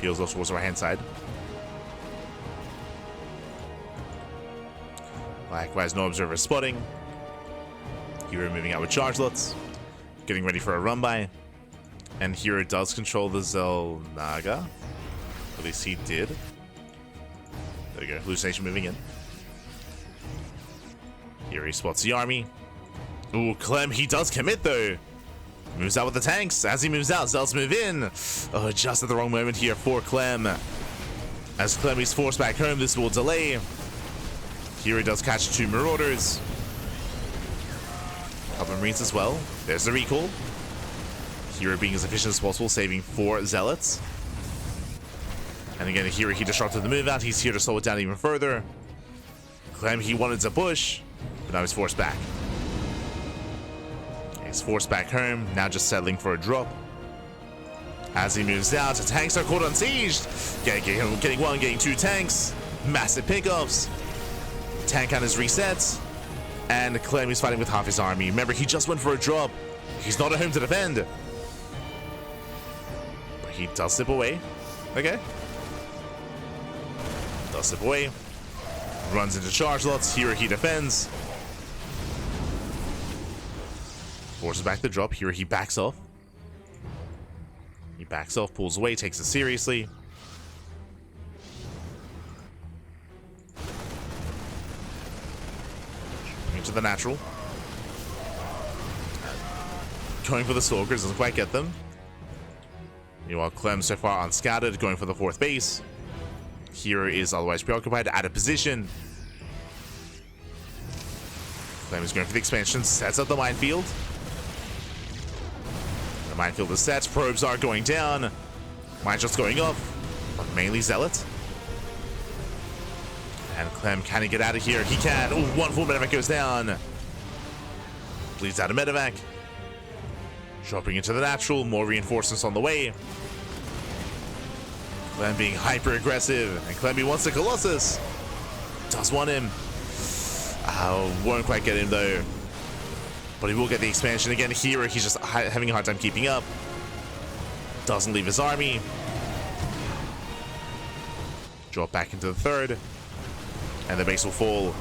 Peels off towards the right hand side. Likewise, no observer spotting. herO moving out with charge lots. Getting ready for a run by. And herO does control the Zelnaga. At least he did. There you go. Hallucination moving in. Here he spots the army. Ooh, Clem, he does commit though. Moves out with the tanks. As he moves out, Zelts move in. Oh, just at the wrong moment here for Clem. As Clem is forced back home, this will delay. Here he does catch 2 Marauders. Couple of Marines as well. There's the recall. herO being as efficient as possible, saving 4 Zealots. And again, herO, he disrupted the move out. He's here to slow it down even further. Clem, he wanted to push, but now he's forced back. He's forced back home, now just settling for a drop. As he moves out, the tanks are caught unsieged. Getting 1, getting 2 tanks. Massive pickups. Tank count is reset. And Clem is fighting with half his army. Remember, he just went for a drop. He's not at home to defend. But he does slip away. Okay. Does slip away. Runs into charge lots. Here he defends. Forces back the drop. Here he backs off. He backs off, pulls away, takes it seriously. Into the natural. Going for the Stalkers, doesn't quite get them. Meanwhile, Clem so far unscattered, going for the 4th base. herO is otherwise preoccupied, out of position. Clem is going for the expansion, sets up the minefield. The minefield is set, probes are going down. Mine just going off, but mainly Zealot. And Clem, can he get out of here? He can. Ooh, 1 full medevac goes down. Bleeds out of medevac. Dropping into the natural, more reinforcements on the way. Clem being hyper aggressive, and Clem, he wants the Colossus. Does want him. Won't quite get him though. But he will get the expansion again. herO, he's just having a hard time keeping up. Doesn't leave his army. Drop back into the third. And the base will fall.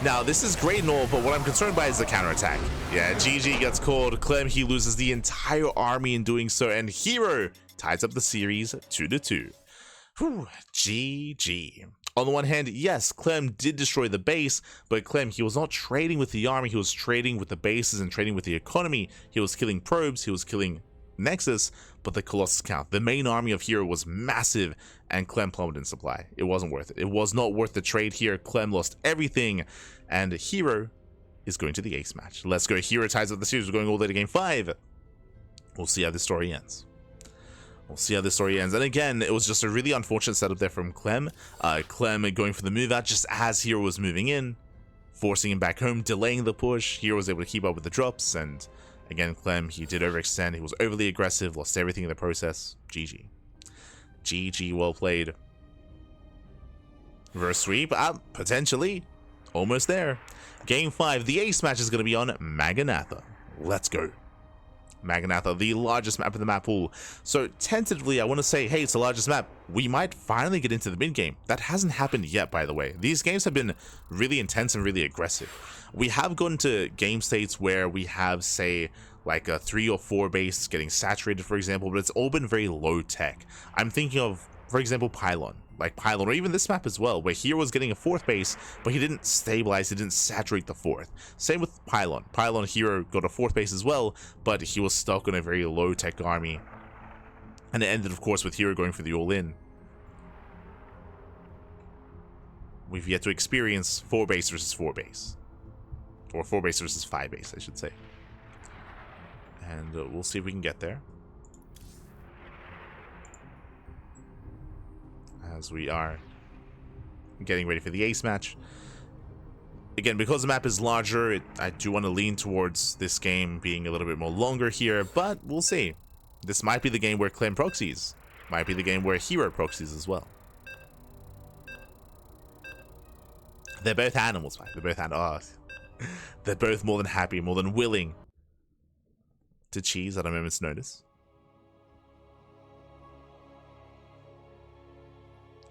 Now, this is great and all, but what I'm concerned by is the counterattack. Yeah, GG gets called. Clem, he loses the entire army in doing so. And herO ties up the series 2-2. Whew, GG. On the one hand, yes, Clem did destroy the base, but Clem, he was not trading with the army, he was trading with the bases and trading with the economy. He was killing probes, he was killing Nexus, but the Colossus count, the main army of herO was massive, and Clem plummeted in supply. It wasn't worth it. It was not worth the trade here. Clem lost everything, and herO is going to the ace match. Let's go. herO ties up the series. We're going all the way to game 5. We'll see how this story ends. We'll see how this story ends. And again, it was just a really unfortunate setup there from Clem. Clem going for the move out just as herO was moving in, forcing him back home, delaying the push. herO was able to keep up with the drops. And again, Clem, he did overextend. He was overly aggressive, lost everything in the process. GG. GG, well played. Reverse sweep, potentially. Almost there. Game 5, the ace match is going to be on Maganatha. Let's go. Maganatha, the largest map in the map pool. So tentatively, I want to say, hey, it's the largest map. We might finally get into the mid game. That hasn't happened yet, by the way. These games have been really intense and really aggressive. We have gone to game states where we have, say, like a 3 or 4 base getting saturated, for example, but it's all been very low tech. I'm thinking of, for example, Pylon, or even this map as well, where herO was getting a 4th base, but he didn't stabilize, he didn't saturate the 4th. Same with Pylon. herO got a 4th base as well, but he was stuck on a very low tech army. And it ended, of course, with herO going for the all-in. We've yet to experience 4 base versus 4 base. Or 4 base versus 5 base, I should say. And we'll see if we can get there. As we are getting ready for the ace match. Again, because the map is larger, I do want to lean towards this game being a little bit more longer here, but we'll see. This might be the game where Clem proxies. Might be the game where herO proxies as well. They're both animals, man. They're both animals. Oh, they're both more than happy, more than willing to cheese at a moment's notice.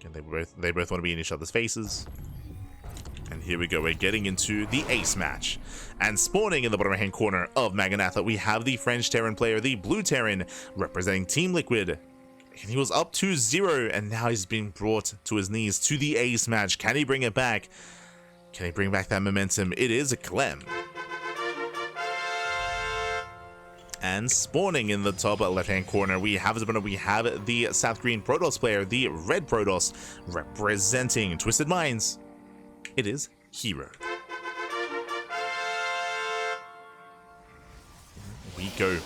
And they both want to be in each other's faces. And here we go, we're getting into the ace match. And spawning in the bottom right hand corner of Maganatha, we have the French Terran player, the Blue Terran, representing Team Liquid. And he was up 2-0, and now he's being brought to his knees to the ace match. Can he bring it back? Can he bring back that momentum? It is a Clem. And spawning in the top left-hand corner, we have the South Green Protoss player, the Red Protoss, representing Twisted Minds. It is herO. We go.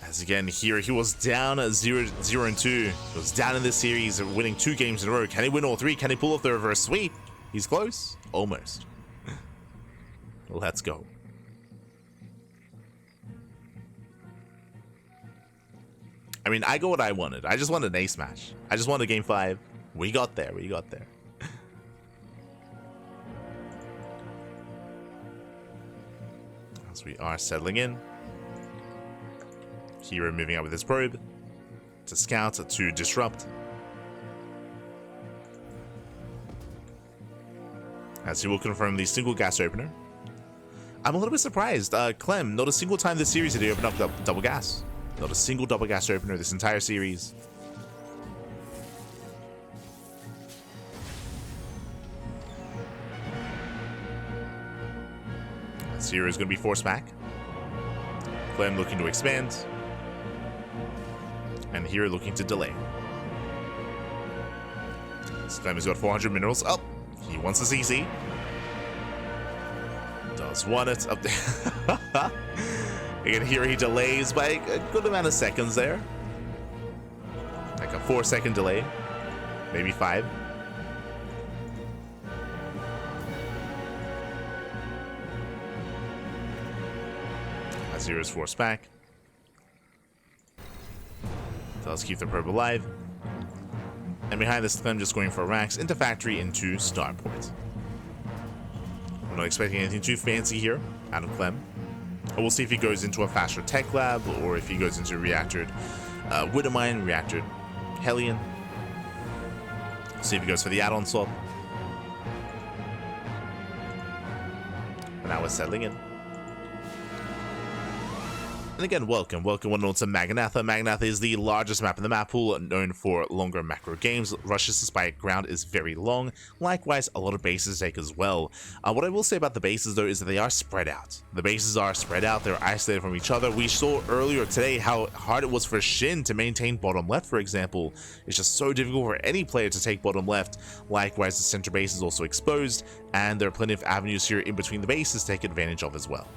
As again, here he was down 0-2. He was down in this series, winning 2 games in a row. Can he win all 3? Can he pull off the reverse sweep? He's close. Almost. Let's go. I mean, I got what I wanted. I just wanted an ace match. I just wanted game 5. We got there. We got there. As we are settling in. herO moving out with his probe to scout, to disrupt. As he will confirm the single gas opener. I'm a little bit surprised. Clem, not a single time this series did he open up double gas. Not a single double gas opener this entire series. herO is going to be forced back. Clem looking to expand. And herO looking to delay. Clem has got 400 minerals. Oh, he wants the CC. Does want it. Up there. Again, here he delays by a good amount of seconds there. Like a 4-second delay. Maybe 5. As herO is forced back. Does keep the probe alive. And behind this, Clem just going for racks into factory into starport. I'm not expecting anything too fancy here out of Clem. We'll see if he goes into a faster tech lab or if he goes into reactored Widowmine, reactored Hellion. See if he goes for the add-on swap. And now we're settling in. And again, welcome one and all to Magnatha. Magnatha is the largest map in the map pool, known for longer macro games. Rush's despite ground is very long. Likewise, a lot of bases take as well. What I will say about the bases, though, is that they are spread out. The bases are spread out. They're isolated from each other. We saw earlier today how hard it was for Shin to maintain bottom left, for example. It's just so difficult for any player to take bottom left. Likewise, the center base is also exposed, and there are plenty of avenues here in between the bases to take advantage of as well.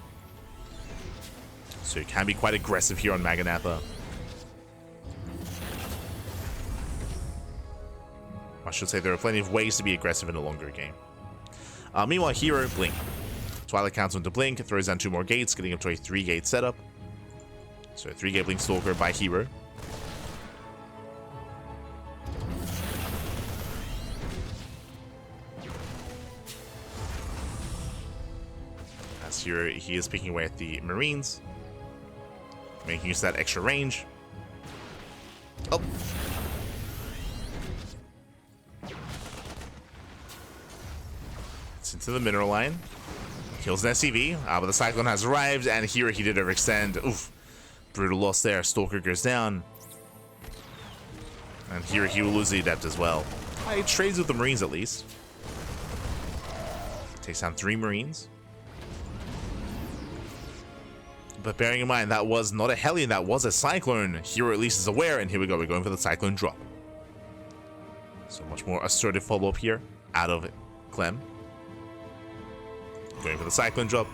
So it can be quite aggressive here on Magnatha. I should say there are plenty of ways to be aggressive in a longer game. Meanwhile, herO, Blink. Twilight counts into Blink, throws down 2 more gates, getting up to a 3-gate setup. So a 3-gate Blink Stalker by herO. As here, he is picking away at the Marines, making use of that extra range. Oh. It's into the mineral line. Kills an SCV, but the Cyclone has arrived, and here he did overextend. Oof. Brutal loss there. Stalker goes down. And here he will lose the Adept as well. He trades with the Marines at least. Takes down 3 Marines. But bearing in mind, that was not a Hellion, that was a Cyclone. herO at least is aware, and here we go, we're going for the Cyclone drop. So much more assertive follow-up here out of Clem. Going for the Cyclone drop.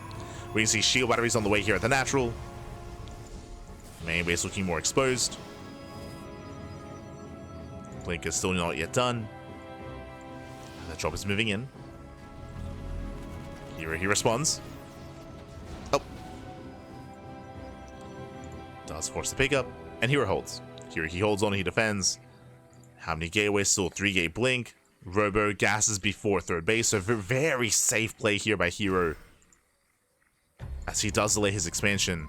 We can see shield batteries on the way here at the natural. Main base looking more exposed. Blink is still not yet done. And the drop is moving in. Here he responds. Oh. Does force the pickup, and herO holds. Here he holds on, he defends. How many gateways? Still 3-gate Blink. Robo gasses before third base, so very safe play here by herO, as he does delay his expansion.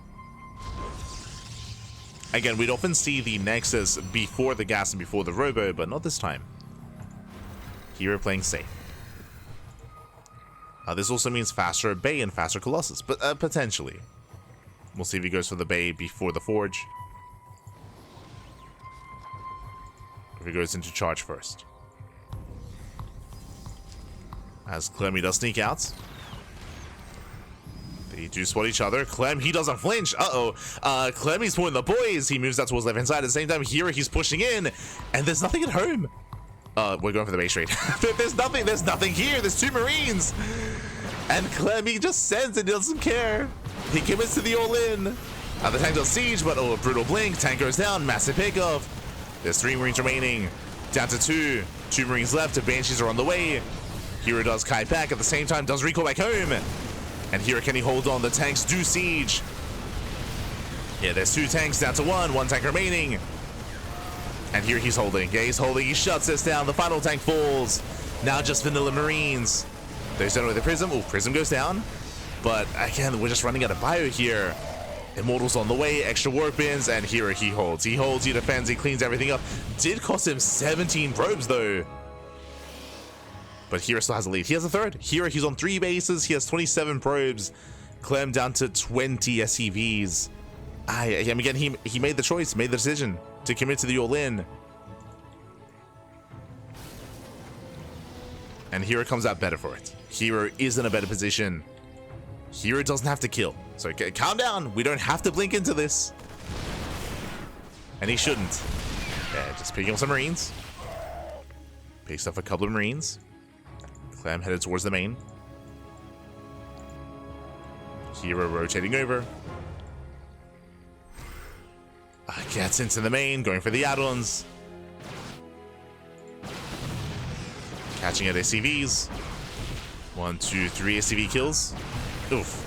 Again, we'd often see the Nexus before the gas and before the Robo, but not this time. herO playing safe. This also means faster Bay and faster Colossus, but potentially. We'll see if he goes for the Bay before the Forge, or if he goes into charge first. As Clem, he does sneak out. They do spot each other. Clem, he doesn't flinch. Clem, he's pulling the boys. He moves out towards left-hand side. At the same time, here he's pushing in, and there's nothing at home. We're going for the base trade. There's nothing here. There's 2 Marines. And Clem, he just sends it. He doesn't care. He commits to the all-in. The tank does siege, but a brutal Blink. Tank goes down. Massive pickoff. There's 3 Marines remaining. Down to 2. 2 Marines left. The Banshees are on the way. herO does kite back, at the same time does recall back home. And here can he hold on? The tanks do siege. Yeah, there's 2 tanks down to 1 tank remaining. And here he's holding. Yeah, he's holding. He shuts this down. The final tank falls. Now just vanilla Marines. There's done with the Prism. Oh, Prism goes down. But again, we're just running out of bio here. Immortals on the way, extra work bins, and here he holds. He holds, he defends, he cleans everything up. Did cost him 17 probes though. But herO still has a lead. He has a third. herO, he's on 3 bases. He has 27 probes. Clem down to 20 SCVs. Again, he made the choice, made the decision to commit to the all-in. And herO comes out better for it. herO is in a better position. herO doesn't have to kill. So calm down. We don't have to blink into this. And he shouldn't. Yeah, just picking up some Marines. Picks up a couple of Marines. Clem headed towards the main. herO rotating over. Gets into the main, going for the add-ons. Catching at SCVs. 1, 2, 3 SCV kills. Oof.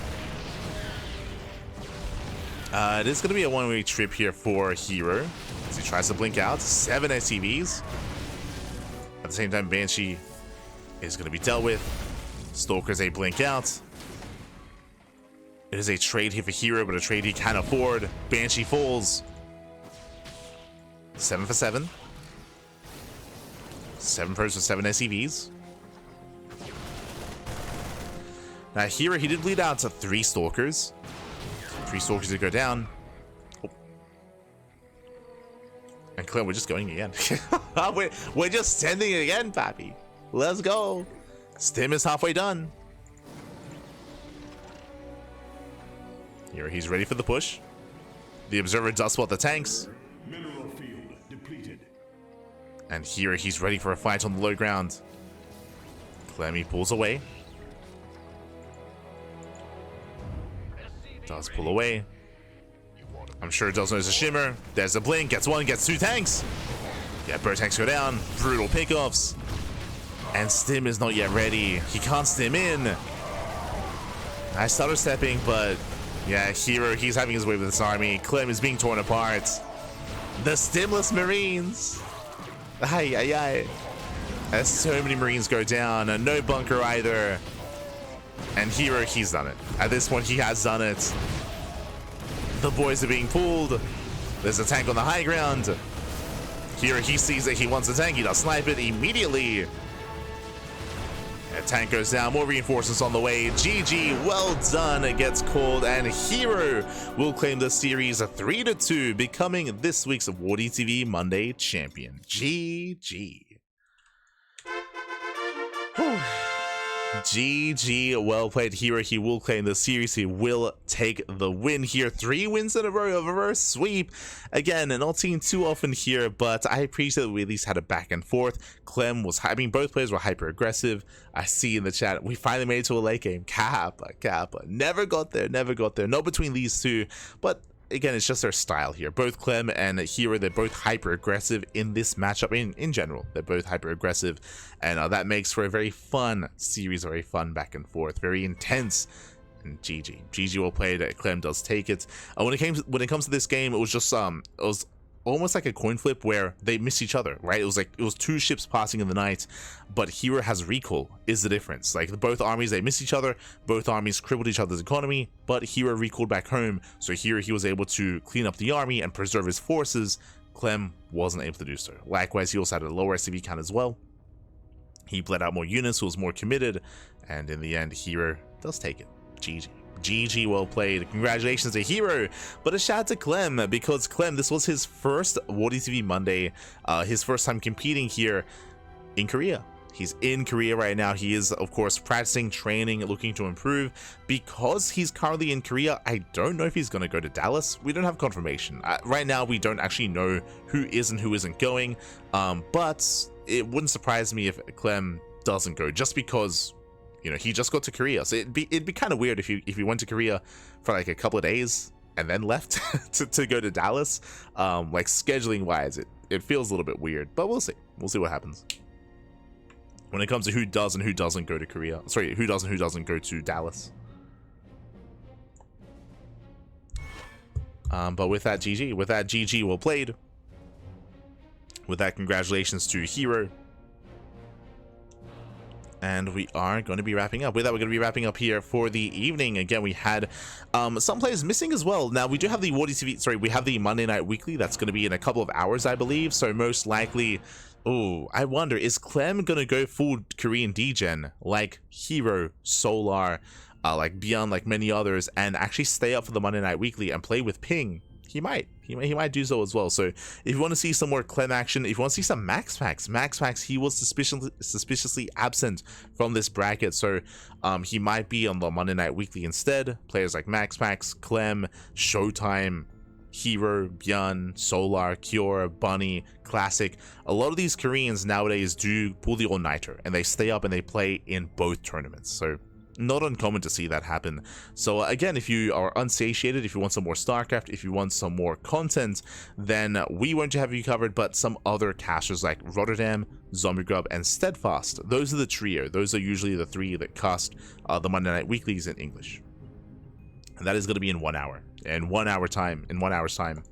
It is going to be a one-way trip here for herO, as he tries to blink out. 7 SCVs. At the same time, Banshee is going to be dealt with. Stalker's a blink out. It is a trade here for herO, but a trade he can afford. Banshee falls. 7 for 7. 7 pros with 7 SCVs. Now here he did bleed out to 3 stalkers. 3 stalkers to go down. Oh. And Clem, we're just going again. we're just sending it again, Pappy. Let's go. Stim is halfway done. Here he's ready for the push. The observer does spot the tanks. Mineral field depleted. And here he's ready for a fight on the low ground. Clemmy pulls away. Does pull away. I'm sure it does know there's a shimmer. There's a blink. Gets 1, gets 2 tanks. Yeah, bird tanks go down. Brutal pickoffs. And Stim is not yet ready. He can't stim in. I started stepping, but yeah, herO, he's having his way with this army. Clem is being torn apart. The stimless Marines. Ay, ay, ay. As so many Marines go down, and no bunker either. And herO, he's done it. At this point, he has done it. The boys are being pulled. There's a tank on the high ground. herO, he sees it. He wants a tank. He does snipe it immediately. A tank goes down. More reinforcements on the way. GG, well done. It gets called, and herO will claim the series 3-2, becoming this week's WardiTV Monday champion. GG. Whew. GG, well played, herO. He will claim the series. He will take the win here. 3 wins in a row, a reverse sweep. Again, not seen too often here, but I appreciate that we at least had a back and forth. Clem was, I mean, both players were hyper aggressive. I see in the chat, we finally made it to a late game. Kappa. Never got there. Not between these two, but again, it's just their style here. Both Clem and herO, they're both hyper aggressive in this matchup. In general, they're both hyper aggressive, and that makes for a very fun series, very fun back and forth, very intense. And GG, well played. Clem does take it. When it comes to this game, it was just it was almost like a coin flip where they miss each other, right? It was 2 ships passing in the night, but herO has recall is the difference. Like both armies, they miss each other, both armies crippled each other's economy, but herO recalled back home, so here he was able to clean up the army and preserve his forces. Clem wasn't able to do so. Likewise, he also had a lower SCV count as well. He bled out more units, was more committed, and in the end, herO does take it. GG, well played. Congratulations to herO, but a shout out to Clem, because Clem, this was his first WardiTV Monday, his first time competing here in Korea. He's in Korea right now. He is, of course, practicing, training, looking to improve. Because he's currently in Korea, I don't know if he's going to go to Dallas. We don't have confirmation. Right now, we don't actually know who is and who isn't going, but it wouldn't surprise me if Clem doesn't go, just because, you know, he just got to Korea. So it'd be kind of weird if he went to Korea for like a couple of days and then left to go to Dallas. Like scheduling wise, it feels a little bit weird, but we'll see what happens when it comes to who does and who doesn't go to Korea. Sorry, who does and who doesn't go to Dallas. But with that, GG, well played. With that, congratulations to herO. And we are going to be wrapping up. With that, we're going to be wrapping up here for the evening. Again, we had some players missing as well. Now, we do have the we have the Monday Night Weekly. That's going to be in a couple of hours, I believe. So most likely, I wonder, is Clem going to go full Korean degen like herO, Solar, like Beyond, like many others, and actually stay up for the Monday Night Weekly and play with Ping? He might do so as well. So if you want to see some more Clem action, if you want to see some Max Pax, he was suspiciously absent from this bracket, so he might be on the Monday Night Weekly instead. Players like Max Pax, Clem, Showtime, herO, Byun, Solar, Kyor, Bunny, Classic. A lot of these Koreans nowadays do pull the all-nighter, and they stay up and they play in both tournaments. So not uncommon to see that happen. So again, if you are unsatiated, if you want some more StarCraft, if you want some more content, then we won't have you covered, but some other casters like Rotterdam, Zombie Grub, and Steadfast. Those are the trio. Those are usually the 3 that cast the Monday Night Weeklies in English. And that is going to be in 1 hour. In 1 hour's time.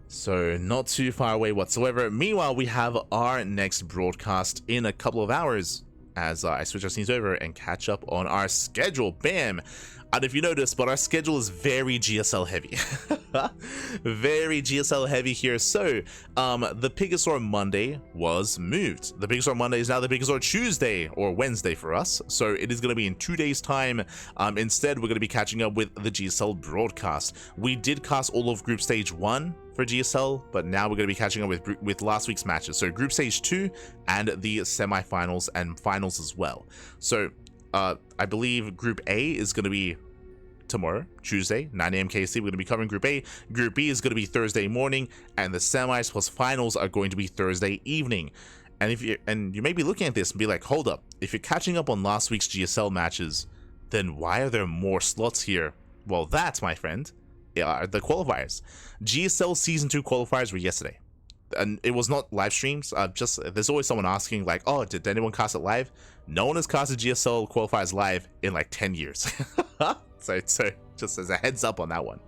So not too far away whatsoever. Meanwhile, we have our next broadcast in a couple of hours, as I switch our scenes over and catch up on our schedule. Bam! And if you notice, but our schedule is very GSL heavy. Very GSL heavy here. So the Pigasaur Monday was moved. The Pigasaur Monday is now the Pigasaur Tuesday or Wednesday for us. So it is going to be in 2 days time. Instead, we're going to be catching up with the GSL broadcast. We did cast all of Group Stage 1 for GSL, but now we're going to be catching up with last week's matches. So Group Stage 2 and the semifinals and finals as well. So I believe Group A is going to be tomorrow, Tuesday, 9 a.m. KST. We're going to be covering Group A. Group B is going to be Thursday morning, and the semis plus finals are going to be Thursday evening. And you may be looking at this and be like, hold up, if you're catching up on last week's GSL matches, then why are there more slots here? Well, that, my friend, are the qualifiers. GSL Season 2 qualifiers were yesterday. And it was not live streams. There's always someone asking like, oh, did anyone cast it live? No one has casted GSL qualifiers live in like 10 years. so just as a heads up on that one.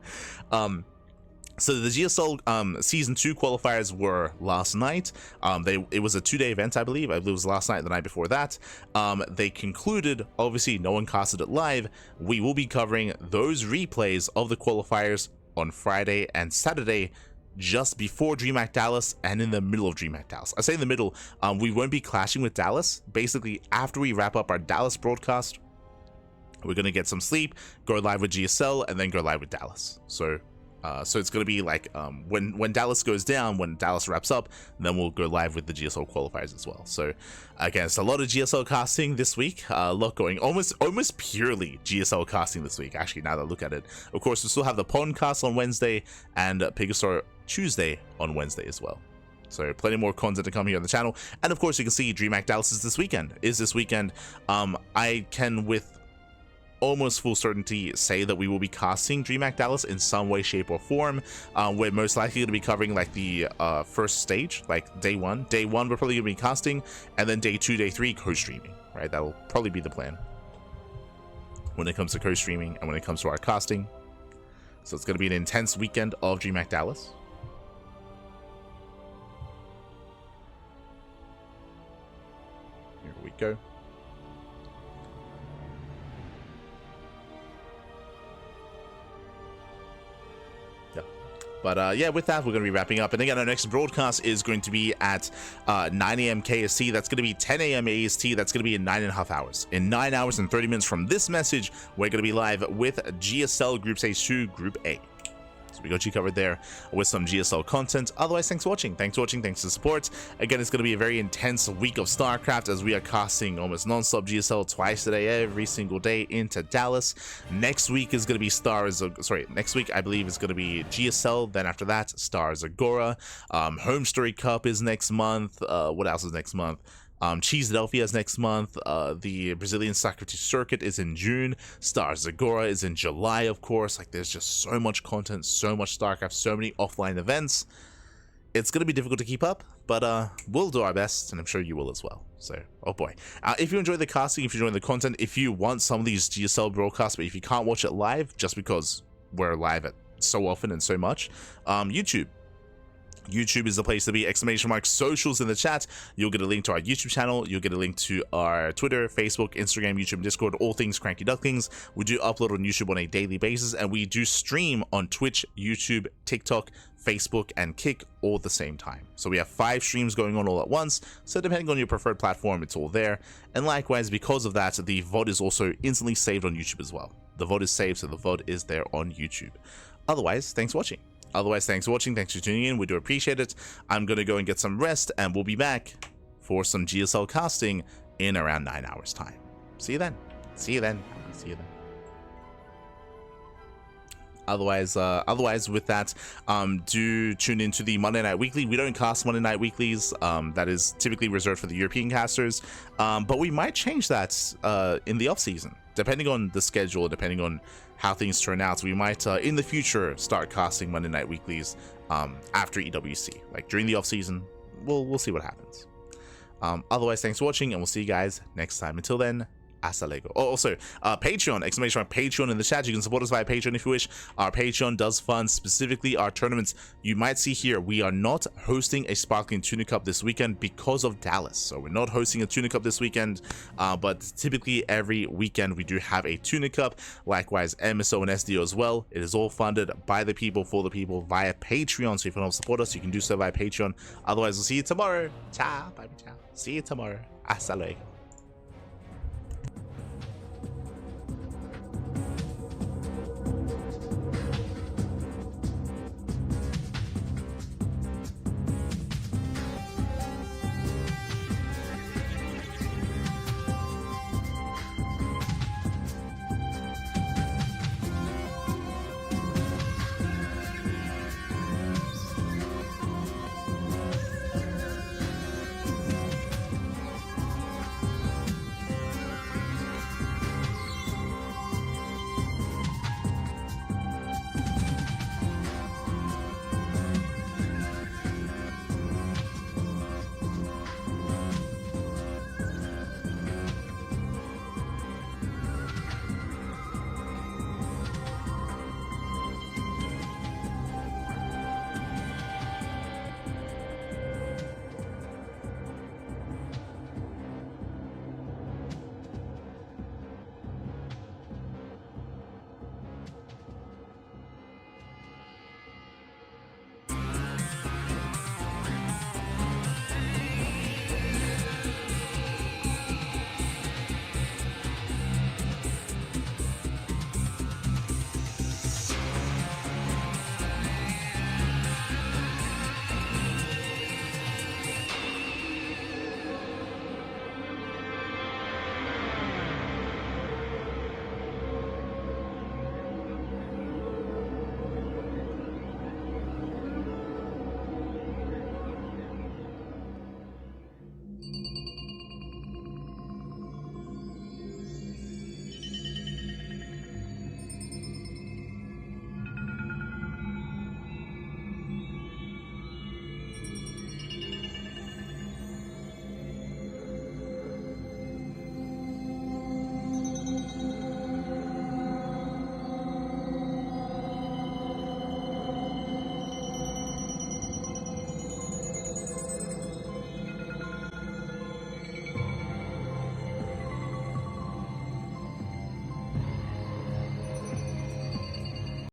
So the GSL Season 2 qualifiers were last night. It was a 2-day event, I believe. I believe it was last night and the night before that. They concluded, obviously no one casted it live. We will be covering those replays of the qualifiers on Friday and Saturday, just before DreamHack Dallas and in the middle of DreamHack Dallas. I say in the middle, we won't be clashing with Dallas. Basically, after we wrap up our Dallas broadcast, we're going to get some sleep, go live with GSL, and then go live with Dallas. So it's going to be like when Dallas goes down, when Dallas wraps up, then we'll go live with the GSL qualifiers as well. So again, it's a lot of GSL casting this week. A lot going, almost purely GSL casting this week, actually, now that I look at it. Of course, we still have the Pondcast on Wednesday and Pigasaur Tuesday on Wednesday as well. So plenty more content to come here on the channel. And of course, you can see DreamHack Dallas is this weekend. I can with almost full certainty say that we will be casting DreamHack Dallas in some way, shape, or form. We're most likely going to be covering like the first stage, like day one. Day one, we're probably going to be casting, and then day 2, day 3, co-streaming, right? That'll probably be the plan when it comes to co-streaming and when it comes to our casting. So it's going to be an intense weekend of DreamHack Dallas. Here we go. But yeah, with that, we're going to be wrapping up. And again, our next broadcast is going to be at 9 a.m. KST. That's going to be 10 a.m. AST. That's going to be in 9.5 hours. In 9 hours and 30 minutes from this message, we're going to be live with GSL Group Stage 2, Group A. So we got you covered there with some GSL content. Otherwise, thanks for watching. Thanks for the support. Again, it's going to be a very intense week of StarCraft as we are casting almost non-stop GSL twice a day, every single day into Dallas. Next week is going to be next week I believe is going to be GSL. Then after that, Stars Agora. Home Story Cup is next month. What else is next month? Cheesedelphia is next month. The Brazilian Socrates Circuit is in June. Stars Agora is in July, of course. Like, there's just so much content, so much StarCraft, so many offline events. It's going to be difficult to keep up, but we'll do our best, and I'm sure you will as well. So, oh boy. If you enjoy the casting, if you enjoy the content, if you want some of these GSL broadcasts, but if you can't watch it live, just because we're live at so often and so much, YouTube is the place to be. !socials in the chat. You'll get a link to our YouTube channel. You'll get a link to our Twitter, Facebook, Instagram, YouTube, Discord, all things CranKy Ducklings. We do upload on YouTube on a daily basis, and we do stream on Twitch, YouTube, TikTok, Facebook, and Kick all at the same time. So we have 5 streams going on all at once. So depending on your preferred platform, it's all there. And likewise, because of that, the VOD is also instantly saved on YouTube as well. The VOD is saved, so the VOD is there on YouTube. Otherwise, thanks for watching. Thanks for tuning in. We do appreciate it. I'm going to go and get some rest, and we'll be back for some GSL casting in around 9 hours time. See you then. Otherwise with that, do tune into the Monday Night Weekly. We don't cast Monday Night Weeklies. That is typically reserved for the European casters, but we might change that in the off season, depending on the schedule, depending on how things turn out. So we might in the future start casting Monday Night Weeklies after EWC, like during the off season. We'll see what happens. Otherwise, thanks for watching, and we'll see you guys next time. Until then, Hasta luego. Oh, also, Patreon, exclamation mark Patreon in the chat. You can support us via Patreon if you wish. Our Patreon does fund specifically our tournaments. You might see here, we are not hosting a Sparkling Tuna Cup this weekend because of Dallas. So we're not hosting a Tuna Cup this weekend, but typically every weekend we do have a Tuna Cup. Likewise, MSO and SDO as well. It is all funded by the people, for the people, via Patreon. So if you want to support us, you can do so via Patreon. Otherwise, we'll see you tomorrow. Ciao. Bye. Ciao. See you tomorrow. Hasta luego.